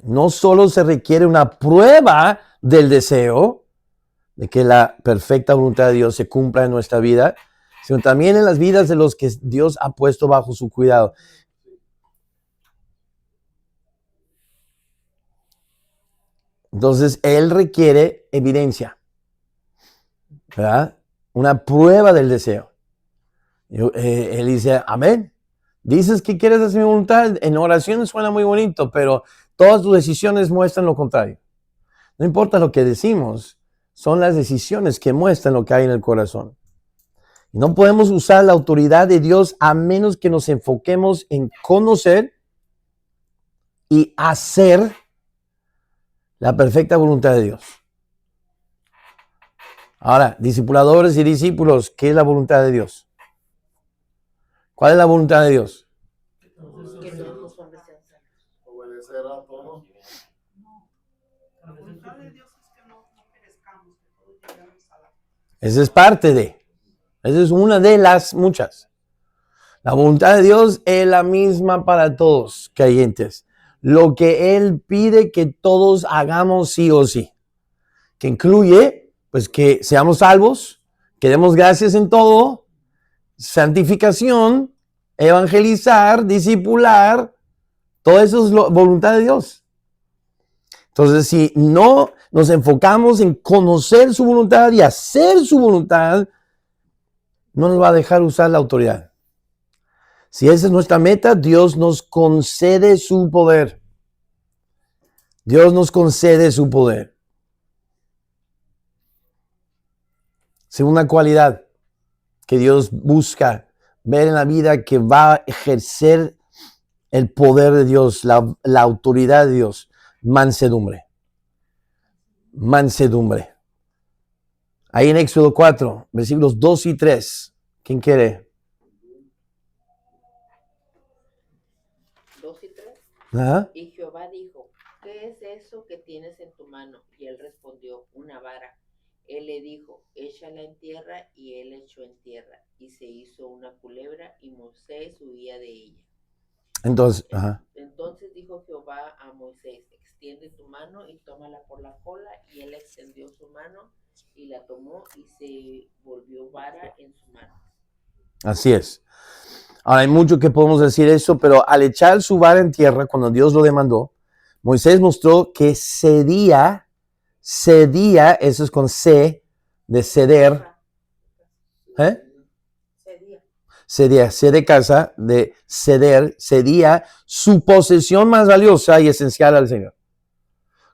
No solo se requiere una prueba del deseo de que la perfecta voluntad de Dios se cumpla en nuestra vida, sino también en las vidas de los que Dios ha puesto bajo su cuidado. Entonces, Él requiere evidencia, ¿verdad? Una prueba del deseo. Él dice, amén. Dices que quieres hacer mi voluntad, en oración suena muy bonito, pero todas tus decisiones muestran lo contrario. No importa lo que decimos, son las decisiones que muestran lo que hay en el corazón. Y no podemos usar la autoridad de Dios a menos que nos enfoquemos en conocer y hacer la perfecta voluntad de Dios. Ahora, discipuladores y discípulos, ¿qué es la voluntad de Dios? ¿Cuál es la voluntad de Dios?
Que todos los hombres sean salvos.
Obedecer a todo.
La voluntad de Dios es que no perezcamos, que todos lleguemos a la...
Esa es parte de. Esa es una de las muchas. La voluntad de Dios es la misma para todos, creyentes. Lo que Él pide que todos hagamos sí o sí. Que incluye, pues, que seamos salvos, que demos gracias en todo, santificación, evangelizar, discipular, todo eso es voluntad de Dios. Entonces, si no nos enfocamos en conocer su voluntad y hacer su voluntad, no nos va a dejar usar la autoridad. Si esa es nuestra meta, Dios nos concede su poder. Dios nos concede su poder. Segunda cualidad que Dios busca ver en la vida, que va a ejercer el poder de Dios, la autoridad de Dios, mansedumbre. Mansedumbre. Ahí en Éxodo 4, versículos 2 y 3. ¿Quién quiere?
2 y 3.
¿Ah?
Y Jehová dijo, ¿qué es eso que tienes en tu mano? Y él respondió, una vara. Él le dijo, échala en tierra, y él echó en tierra, y se hizo una culebra, y Moisés huía de ella.
Entonces,
Entonces dijo Jehová a Moisés, extiende tu mano y tómala por la cola, y él extendió su mano y la tomó, y se volvió vara en su mano.
así es. Ahora hay mucho que podemos decir eso, pero al echar su vara en tierra, cuando Dios lo demandó, Moisés mostró que cedía, eso es con C, de ceder, C de casa, de cedía su posesión más valiosa y esencial al Señor.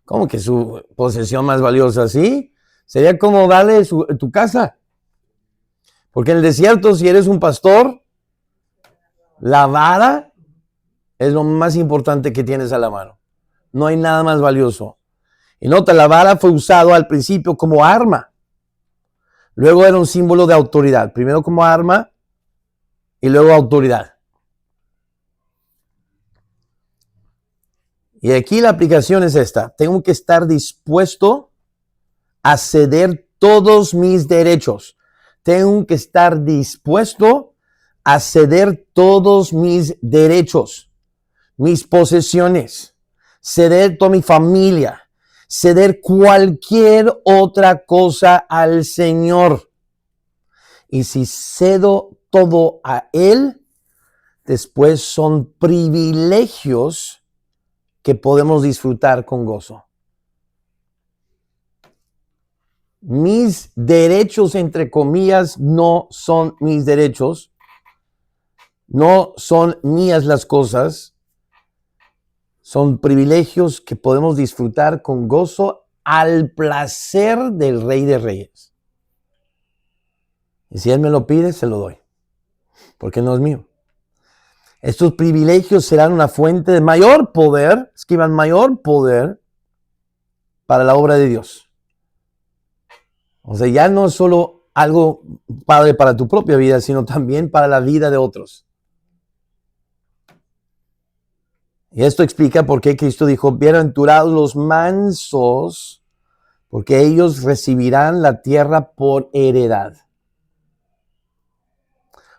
¿Cómo que su posesión más valiosa? ¿Sí? Sería como darle tu casa. Porque en el desierto, si eres un pastor, la vara es lo más importante que tienes a la mano. No hay nada más valioso. Y nota, la vara fue usado al principio como arma. Luego era un símbolo de autoridad. Primero como arma y luego autoridad. Y aquí la aplicación es esta. Tengo que estar dispuesto a ceder todos mis derechos. Tengo que estar dispuesto a ceder todos mis derechos, mis posesiones, ceder toda mi familia, ceder cualquier otra cosa al Señor. Y si cedo todo a Él, después son privilegios que podemos disfrutar con gozo. Mis derechos, entre comillas, no son mis derechos. No son mías las cosas. Son privilegios que podemos disfrutar con gozo al placer del Rey de Reyes. Y si Él me lo pide, se lo doy. Porque no es mío. Estos privilegios serán una fuente de mayor poder, escriban mayor poder para la obra de Dios. O sea, ya no es solo algo padre para tu propia vida, sino también para la vida de otros. Y esto explica por qué Cristo dijo, bienaventurados los mansos, porque ellos recibirán la tierra por heredad.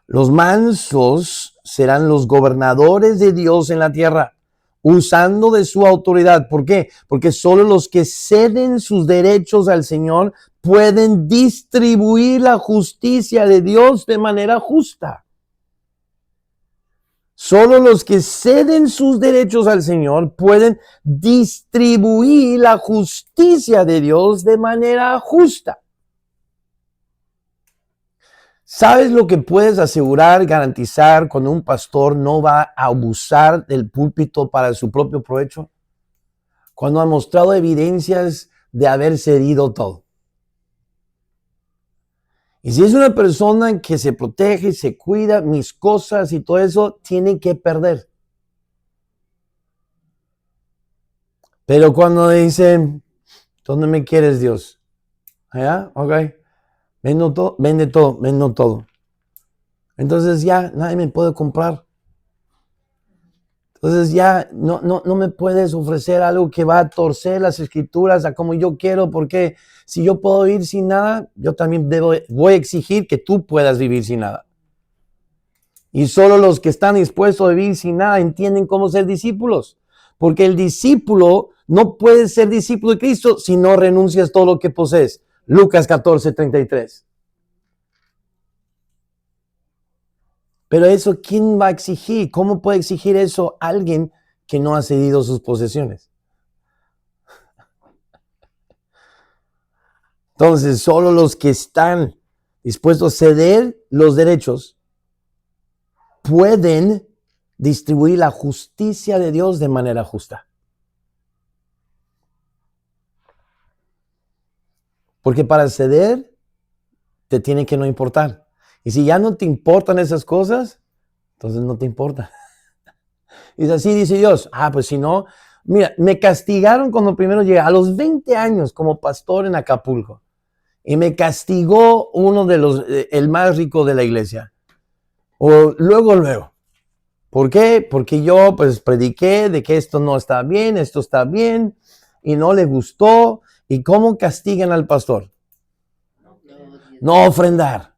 Los mansos serán los gobernadores de Dios en la tierra, usando de su autoridad. ¿Por qué? Porque solo los que ceden sus derechos al Señor pueden distribuir la justicia de Dios de manera justa. Solo los que ceden sus derechos al Señor pueden distribuir la justicia de Dios de manera justa. ¿Sabes lo que puedes asegurar, garantizar cuando un pastor no va a abusar del púlpito para su propio provecho? Cuando ha mostrado evidencias de haber cedido todo. Y si es una persona que se protege y se cuida, mis cosas y todo eso, tiene que perder. Pero cuando dicen, ¿dónde me quieres, Dios? ¿Allá? Ok. Vende todo. Entonces ya nadie me puede comprar. Entonces ya no me puedes ofrecer algo que va a torcer las escrituras a como yo quiero, porque si yo puedo vivir sin nada, yo también voy a exigir que tú puedas vivir sin nada. Y solo los que están dispuestos a vivir sin nada entienden cómo ser discípulos, porque el discípulo no puede ser discípulo de Cristo si no renuncias todo lo que posees. Lucas 14:33. Pero eso, ¿quién va a exigir? ¿Cómo puede exigir eso alguien que no ha cedido sus posesiones? Entonces, solo los que están dispuestos a ceder los derechos pueden distribuir la justicia de Dios de manera justa. Porque para ceder, te tiene que no importar. Y si ya no te importan esas cosas, entonces no te importa. Y así dice Dios. Pues si no, mira, me castigaron cuando primero llegué, a los 20 años como pastor en Acapulco. Y me castigó uno de el más rico de la iglesia. Luego. ¿Por qué? Porque yo pues prediqué de que esto no está bien, esto está bien, y no le gustó. ¿Y cómo castigan al pastor? No ofrendar.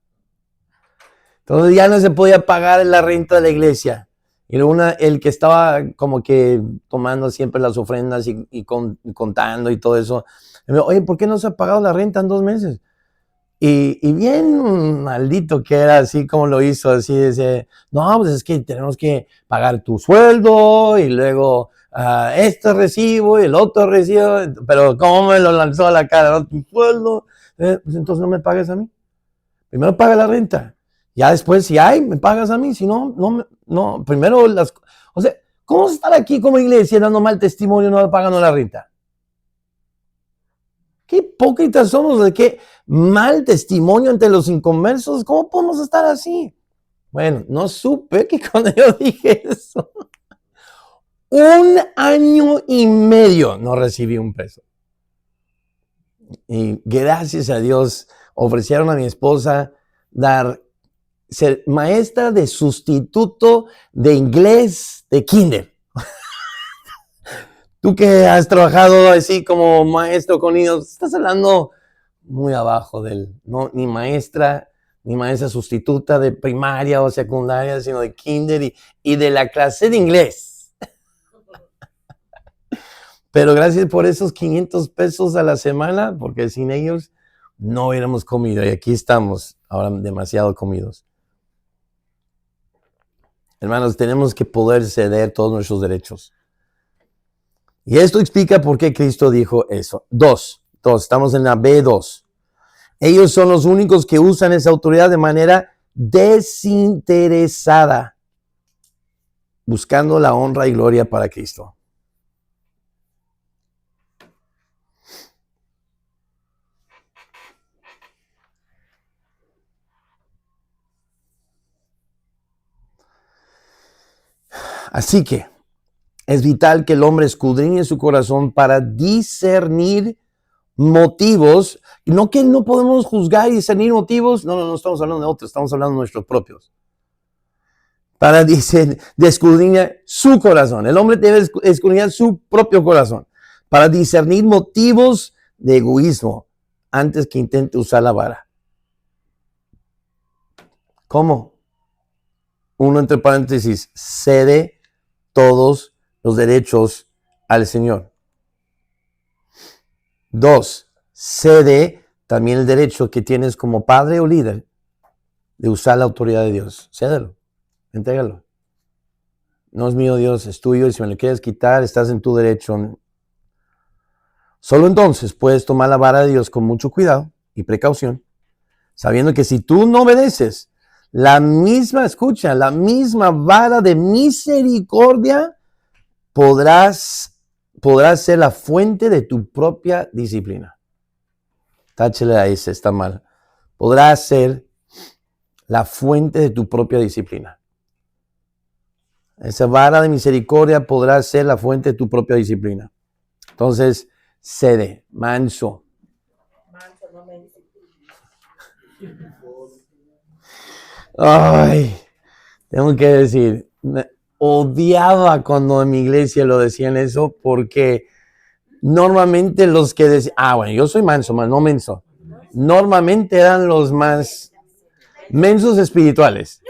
Entonces ya no se podía pagar la renta de la iglesia. Y el que estaba como que tomando siempre las ofrendas y contando y todo eso, me dijo, oye, ¿por qué no se ha pagado la renta en 2 meses? Y bien maldito que era, así como lo hizo, así dice, no, pues es que tenemos que pagar tu sueldo y luego este recibo y el otro recibo, pero ¿cómo me lo lanzó a la cara? ¿No? Tu sueldo, pues entonces no me pagues a mí. Primero paga la renta. Ya después, si hay, me pagas a mí. Si no, no. Primero o sea, ¿cómo estar aquí como iglesia dando mal testimonio, no pagando la renta? Qué hipócritas somos, de qué mal testimonio entre los inconversos. ¿Cómo podemos estar así? Bueno, no supe que cuando yo dije eso, 1 año y medio no recibí un peso. Y gracias a Dios ofrecieron a mi esposa ser maestra de sustituto de inglés de kinder. Tú que has trabajado así como maestro con niños, estás hablando muy abajo ni maestra sustituta de primaria o secundaria, sino de kinder y de la clase de inglés. Pero gracias por esos 500 pesos a la semana, porque sin ellos no hubiéramos comido. Y aquí estamos, ahora demasiado comidos. Hermanos, tenemos que poder ceder todos nuestros derechos. Y esto explica por qué Cristo dijo eso. 2, estamos en la B2. Ellos son los únicos que usan esa autoridad de manera desinteresada, buscando la honra y gloria para Cristo. Así que es vital que el hombre escudriñe su corazón para discernir motivos. No que no podemos juzgar y discernir motivos. No estamos hablando de otros, estamos hablando de nuestros propios. Para escudriñar su corazón. El hombre debe escudriñar su propio corazón para discernir motivos de egoísmo antes que intente usar la vara. ¿Cómo? 1 entre paréntesis, cede todos los derechos al Señor. 2, cede también el derecho que tienes como padre o líder de usar la autoridad de Dios. Cédelo, entrégalo. No es mío, Dios, es tuyo, y si me lo quieres quitar, estás en tu derecho. Solo entonces puedes tomar la vara de Dios con mucho cuidado y precaución, sabiendo que si tú no obedeces, la misma vara de misericordia podrás ser la fuente de tu propia disciplina. Táchele a ese, está mal. Podrás ser la fuente de tu propia disciplina. Esa vara de misericordia podrá ser la fuente de tu propia disciplina. Entonces, cede, manso.
Manso, no me dice.
Ay, tengo que decir, me odiaba cuando en mi iglesia lo decían eso, porque normalmente los que decían, bueno, yo soy manso, no menso. Normalmente eran los más mensos espirituales.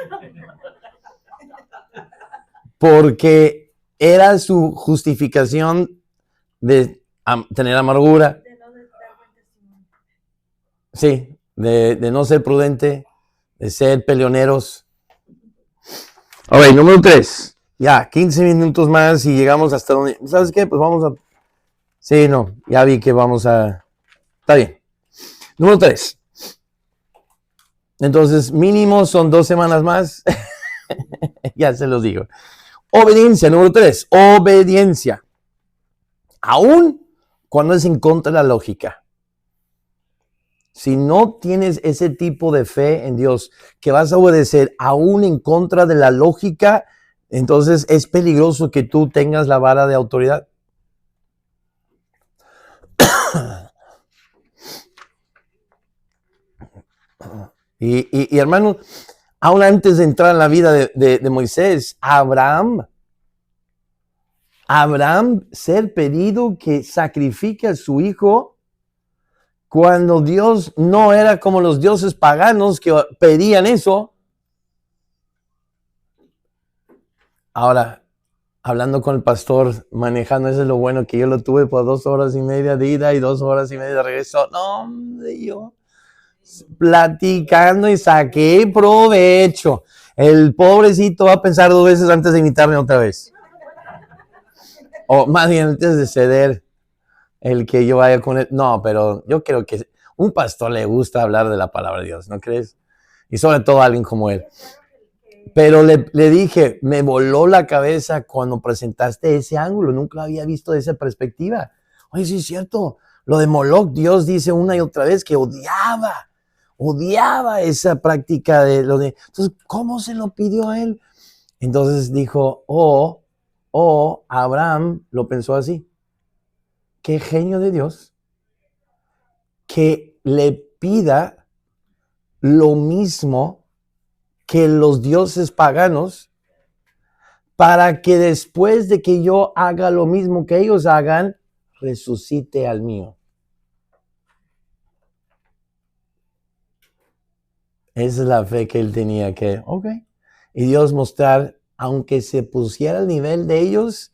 Porque era su justificación de tener amargura.
De no dar buen testimonio.
Sí, de no ser prudente, de ser peleoneros. Ok, número 3. Ya, 15 minutos más y llegamos hasta donde... ¿Sabes qué? Pues vamos a... Sí, no, ya vi que vamos a... Está bien. Número 3. Entonces, mínimo son 2 semanas más. Ya se los digo. Obediencia, número 3. Obediencia. Aún cuando es en contra de la lógica. Si no tienes ese tipo de fe en Dios, que vas a obedecer aún en contra de la lógica, entonces es peligroso que tú tengas la vara de autoridad. Y hermano, aún antes de entrar en la vida de Moisés, Abraham ser pedido que sacrifique a su hijo cuando Dios no era como los dioses paganos que pedían eso. Ahora, hablando con el pastor, manejando, eso es lo bueno, que yo lo tuve por 2 horas y media de ida y 2 horas y media de regreso. No, hombre, yo platicando y saqué provecho. El pobrecito va a pensar 2 veces antes de invitarme otra vez. O más bien antes de ceder el que yo vaya con él. No, pero yo creo que un pastor le gusta hablar de la palabra de Dios, ¿no crees? Y sobre todo a alguien como él. Pero le dije, me voló la cabeza cuando presentaste ese ángulo. Nunca lo había visto de esa perspectiva. Oye, sí es cierto. Lo de Moloch, Dios dice una y otra vez que odiaba esa práctica de lo de... Entonces, ¿cómo se lo pidió a él? Entonces dijo, Abraham lo pensó así. Qué genio de Dios que le pida lo mismo que los dioses paganos para que después de que yo haga lo mismo que ellos hagan, resucite al mío. Esa es la fe que él tenía que, y Dios mostrar, aunque se pusiera al nivel de ellos,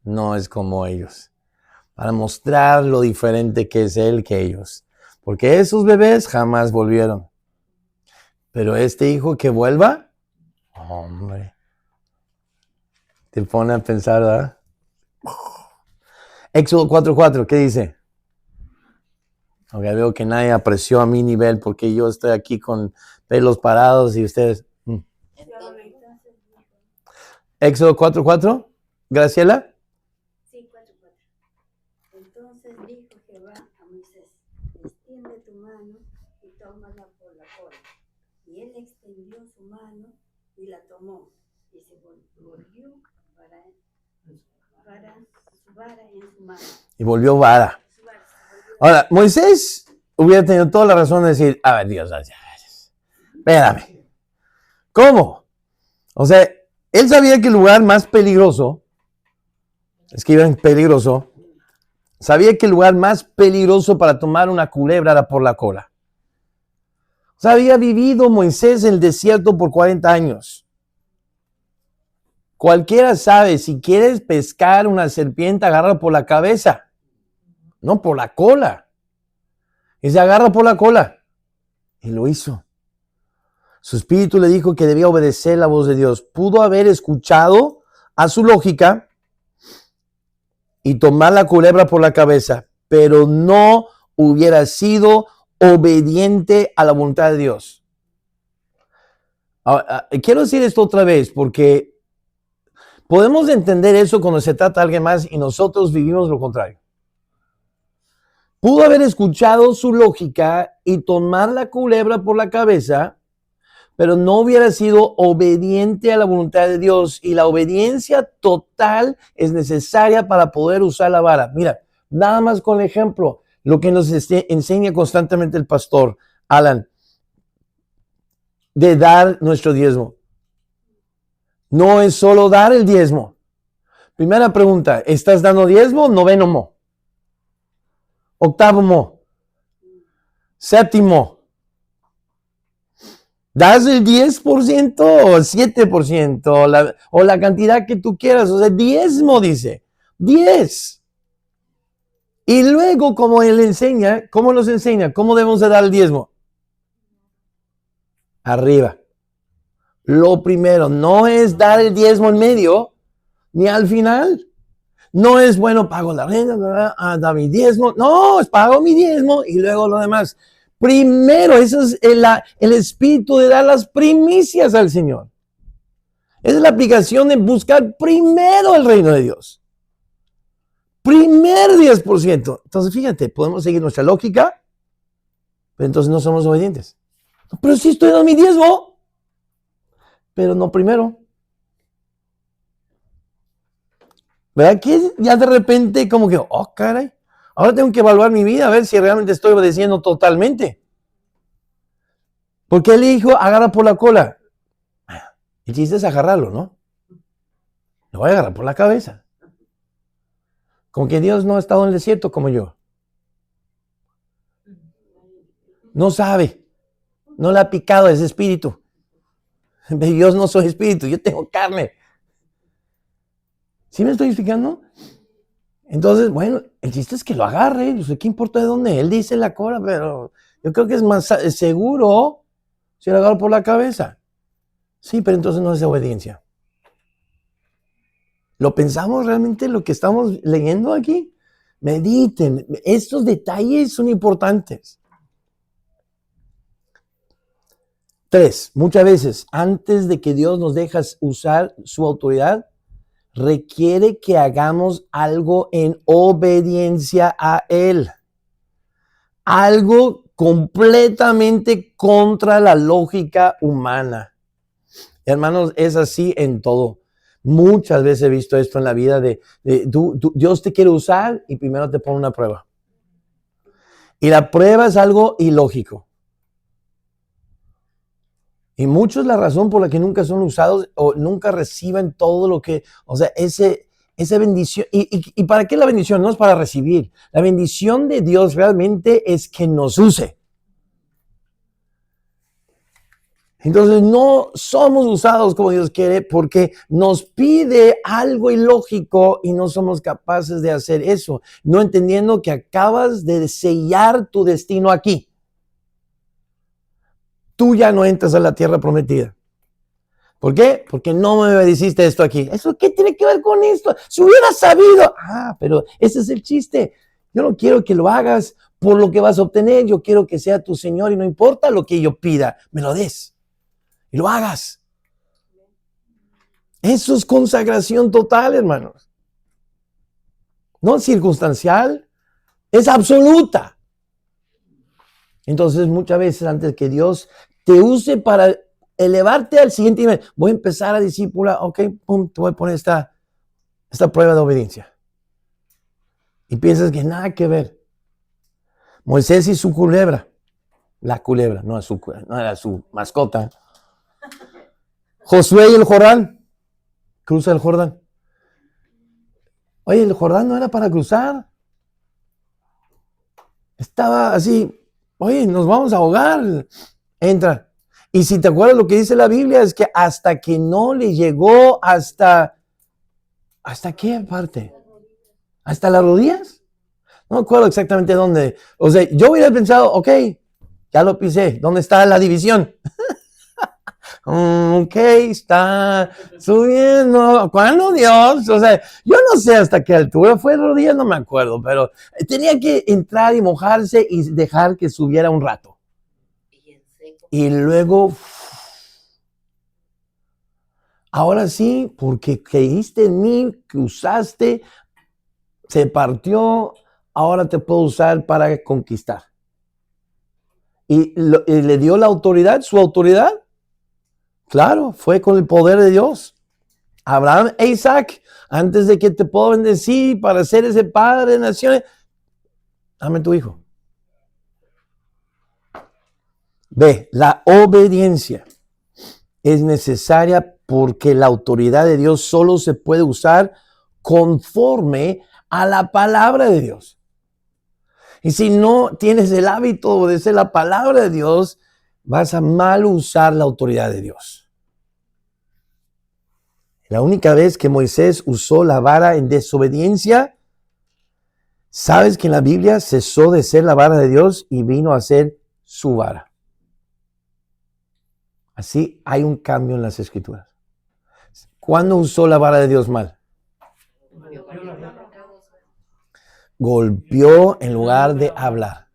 no es como ellos. Para mostrar lo diferente que es él que ellos. Porque esos bebés jamás volvieron. Pero este hijo que vuelva, hombre, te pone a pensar, ¿verdad? Éxodo 4:4, ¿qué dice? Veo que nadie apreció a mi nivel porque yo estoy aquí con pelos parados y ustedes... Éxodo 4:4, Graciela.
Sí, 4:4. Entonces dijo Jehová a Moisés, extiende tu mano y tómala por la cola. Y él extendió su mano y la tomó. Y se volvió su vara en su mano.
Y volvió vara. Ahora, Moisés hubiera tenido toda la razón de decir, a ver, Dios, espérame. ¿Cómo? O sea, él sabía que el lugar más peligroso, escriban peligroso, sabía que el lugar más peligroso para tomar una culebra era por la cola. O sea, había vivido Moisés en el desierto por 40 años. Cualquiera sabe, si quieres pescar una serpiente, agarra por la cabeza, no por la cola. Y se agarra por la cola. Y lo hizo. Su espíritu le dijo que debía obedecer la voz de Dios. Pudo haber escuchado a su lógica y tomar la culebra por la cabeza, pero no hubiera sido obediente a la voluntad de Dios. Quiero decir esto otra vez porque podemos entender eso cuando se trata de alguien más y nosotros vivimos lo contrario. Pudo haber escuchado su lógica y tomar la culebra por la cabeza, pero no hubiera sido obediente a la voluntad de Dios. Y la obediencia total es necesaria para poder usar la vara. Mira, nada más con el ejemplo, lo que nos enseña constantemente el pastor Alan, de dar nuestro diezmo. No es solo dar el diezmo. Primera pregunta, ¿estás dando diezmo? Noveno mo. Octavo mo. Séptimo. ¿Das el 10% o el 7%? O la cantidad que tú quieras. O sea, diezmo dice. 10. Y luego, como él enseña, ¿cómo nos enseña? ¿Cómo debemos de dar el diezmo? Arriba. Lo primero, no es dar el diezmo en medio, ni al final. No es, bueno, pago la renta, da mi diezmo. No, es pago mi diezmo y luego lo demás. Primero, eso es el espíritu de dar las primicias al Señor. Esa es la aplicación de buscar primero el reino de Dios. Primer 10%. Entonces, fíjate, podemos seguir nuestra lógica, pero entonces no somos obedientes. Pero sí estoy dando mi diezmo, pero no primero. ¿Verdad que ya de repente como que, oh, caray, ahora tengo que evaluar mi vida a ver si realmente estoy obedeciendo totalmente? Porque él dijo, agarra por la cola. El chiste es agarrarlo, ¿no? Lo voy a agarrar por la cabeza. Como que Dios no ha estado en el desierto como yo. No sabe. No le ha picado ese espíritu. Yo no soy espíritu, yo tengo carne. ¿Sí me estoy explicando? Entonces, bueno, el chiste es que lo agarre. No sé qué importa de dónde. Él dice la cola, pero yo creo que es más seguro si lo agarro por la cabeza. Sí, pero entonces no es obediencia. ¿Lo pensamos realmente lo que estamos leyendo aquí? Mediten. Estos detalles son importantes. 3. Muchas veces, antes de que Dios nos deje usar su autoridad, requiere que hagamos algo en obediencia a Él. Algo completamente contra la lógica humana. Hermanos, es así en todo. Muchas veces he visto esto en la vida Dios te quiere usar y primero te pone una prueba. Y la prueba es algo ilógico. Y mucho es la razón por la que nunca son usados o nunca reciben todo lo que, o sea, esa bendición. ¿Y para qué la bendición? No es para recibir. La bendición de Dios realmente es que nos use. Entonces no somos usados como Dios quiere porque nos pide algo ilógico y no somos capaces de hacer eso, no entendiendo que acabas de sellar tu destino aquí. Tú ya no entras a la tierra prometida. ¿Por qué? Porque no me obedeciste esto aquí. ¿Eso qué tiene que ver con esto? Si hubiera sabido. Pero ese es el chiste. Yo no quiero que lo hagas por lo que vas a obtener. Yo quiero que sea tu Señor y no importa lo que yo pida, me lo des. Y lo hagas. Eso es consagración total, hermanos. No circunstancial, es absoluta. Entonces, muchas veces antes que Dios te use para elevarte al siguiente nivel, voy a empezar a discipular, ok, pum, te voy a poner esta prueba de obediencia. Y piensas que nada que ver. Moisés y su culebra, la culebra, no era su mascota. Josué y el Jordán, cruza el Jordán. Oye, el Jordán no era para cruzar. Estaba así, oye, nos vamos a ahogar. Entra. Y si te acuerdas lo que dice la Biblia, es que hasta que no le llegó ¿hasta qué parte? ¿Hasta las rodillas? No me acuerdo exactamente dónde. O sea, yo hubiera pensado, ok, ya lo pisé. ¿Dónde está la división? Ok, está subiendo. ¿Cuándo Dios? O sea, yo no sé hasta qué altura fue rodilla, no me acuerdo, pero tenía que entrar y mojarse y dejar que subiera un rato. Y luego, ahora sí, porque creíste en mí, que usaste, se partió, ahora te puedo usar para conquistar. Y le dio la autoridad, su autoridad. Claro, fue con el poder de Dios. Abraham e Isaac, antes de que te pueda bendecir para ser ese padre de naciones, dame tu hijo. Ve, la obediencia es necesaria porque la autoridad de Dios solo se puede usar conforme a la palabra de Dios. Y si no tienes el hábito de obedecer la palabra de Dios, vas a mal usar la autoridad de Dios. La única vez que Moisés usó la vara en desobediencia, sabes que en la Biblia cesó de ser la vara de Dios y vino a ser su vara. Así hay un cambio en las Escrituras. ¿Cuándo usó la vara de Dios mal? Golpeó en lugar de hablar.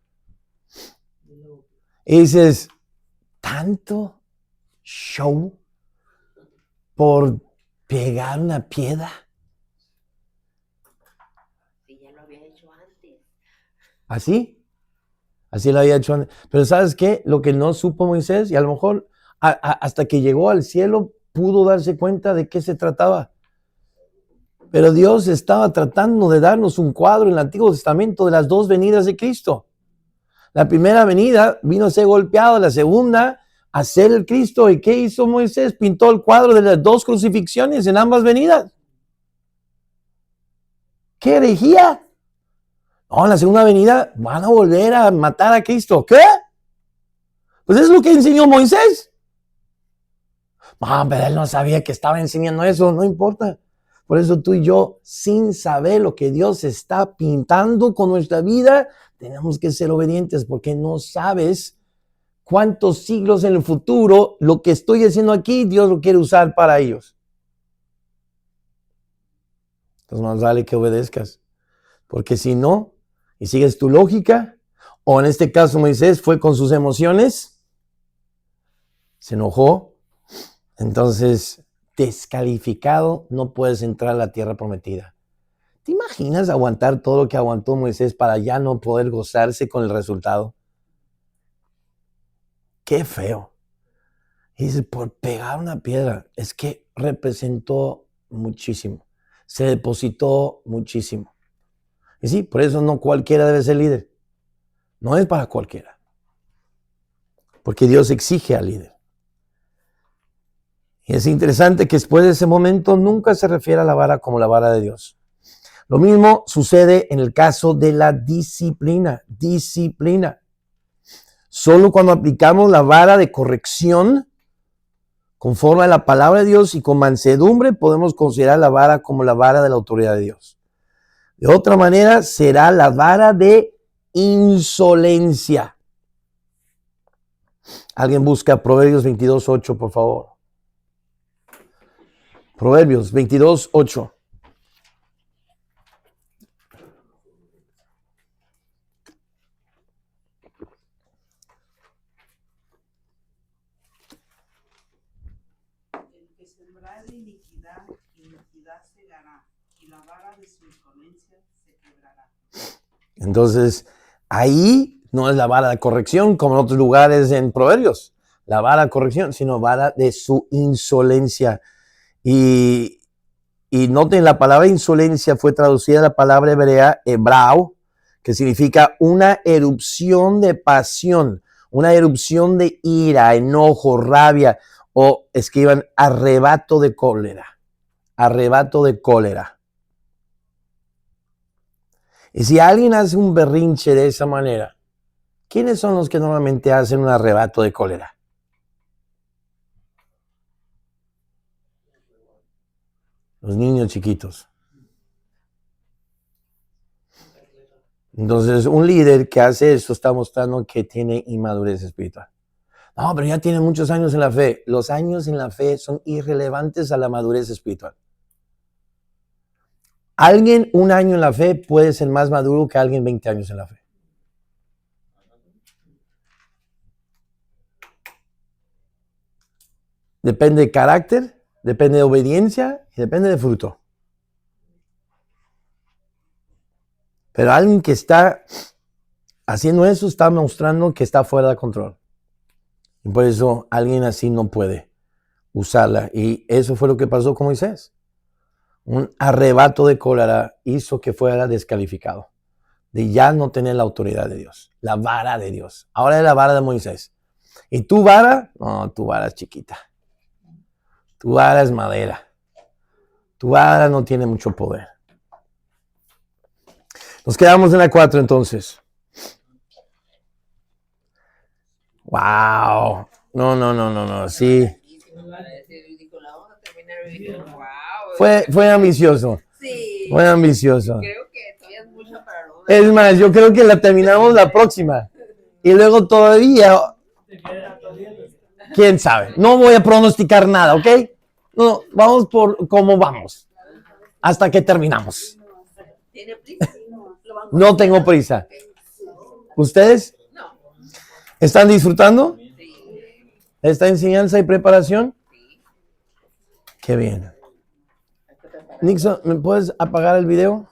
Y dices, ¿tanto show por pegar una piedra?
Sí, ya lo había hecho antes.
¿Así? Así lo había hecho antes. Pero ¿sabes qué? Lo que no supo Moisés, y a lo mejor hasta que llegó al cielo pudo darse cuenta de qué se trataba. Pero Dios estaba tratando de darnos un cuadro en el Antiguo Testamento de las dos venidas de Cristo. La primera venida vino a ser golpeado, la segunda a ser el Cristo. ¿Y qué hizo Moisés? Pintó el cuadro de las dos crucifixiones en ambas venidas. ¿Qué herejía? No, en la segunda venida van a volver a matar a Cristo. ¿Qué? Pues es lo que enseñó Moisés. No, pero él no sabía que estaba enseñando eso, no importa. Por eso tú y yo, sin saber lo que Dios está pintando con nuestra vida, tenemos que ser obedientes porque no sabes cuántos siglos en el futuro lo que estoy haciendo aquí, Dios lo quiere usar para ellos. Entonces más vale que obedezcas. Porque si no, y sigues tu lógica, o en este caso Moisés fue con sus emociones, se enojó, entonces descalificado, no puedes entrar a la tierra prometida. ¿Te imaginas aguantar todo lo que aguantó Moisés para ya no poder gozarse con el resultado? Qué feo. Y dice, por pegar una piedra, es que representó muchísimo, se depositó muchísimo. Y sí, por eso no cualquiera debe ser líder. No es para cualquiera. Porque Dios exige al líder. Y es interesante que después de ese momento nunca se refiere a la vara como la vara de Dios. Lo mismo sucede en el caso de la disciplina. Disciplina. Solo cuando aplicamos la vara de corrección conforme a la palabra de Dios y con mansedumbre podemos considerar la vara como la vara de la autoridad de Dios. De otra manera será la vara de insolencia. Alguien busca Proverbios 22:8, por favor. Proverbios 22:8.
El que sembrare iniquidad, iniquidad segará, y la vara de su insolencia se quebrará.
Entonces, ahí no es la vara de corrección como en otros lugares en Proverbios. La vara de corrección, sino vara de su insolencia. Y noten, la palabra insolencia fue traducida a la palabra hebrea, hebrao, que significa una erupción de pasión, una erupción de ira, enojo, rabia, o escriban arrebato de cólera. Arrebato de cólera. Y si alguien hace un berrinche de esa manera, ¿quiénes son los que normalmente hacen un arrebato de cólera? Los niños chiquitos. Entonces, un líder que hace eso está mostrando que tiene inmadurez espiritual. No, pero ya tiene muchos años en la fe. Los años en la fe son irrelevantes a la madurez espiritual. Alguien 1 año en la fe puede ser más maduro que alguien 20 años en la fe. Depende de carácter, depende de obediencia y depende de fruto. Pero alguien que está haciendo eso está mostrando que está fuera de control. Y por eso alguien así no puede usarla. Y eso fue lo que pasó con Moisés. Un arrebato de cólera hizo que fuera descalificado. De ya no tener la autoridad de Dios. La vara de Dios. Ahora es la vara de Moisés. ¿Y tu vara? No, tu vara es chiquita. Tu vara es madera. Tu vara no tiene mucho poder. Nos quedamos en la 4 entonces. Wow. No. Sí. Fue ambicioso.
Sí.
Fue ambicioso.
Creo que todavía es mucho para los
Es más, yo creo que la terminamos la próxima. Y luego todavía, quién sabe. No voy a pronosticar nada, ¿ok? No, vamos por cómo vamos. Hasta que terminamos.
¿Tiene prisa?
No tengo prisa. ¿Ustedes?
No.
¿Están disfrutando esta enseñanza y preparación? Qué bien. Nixon, ¿me puedes apagar el video?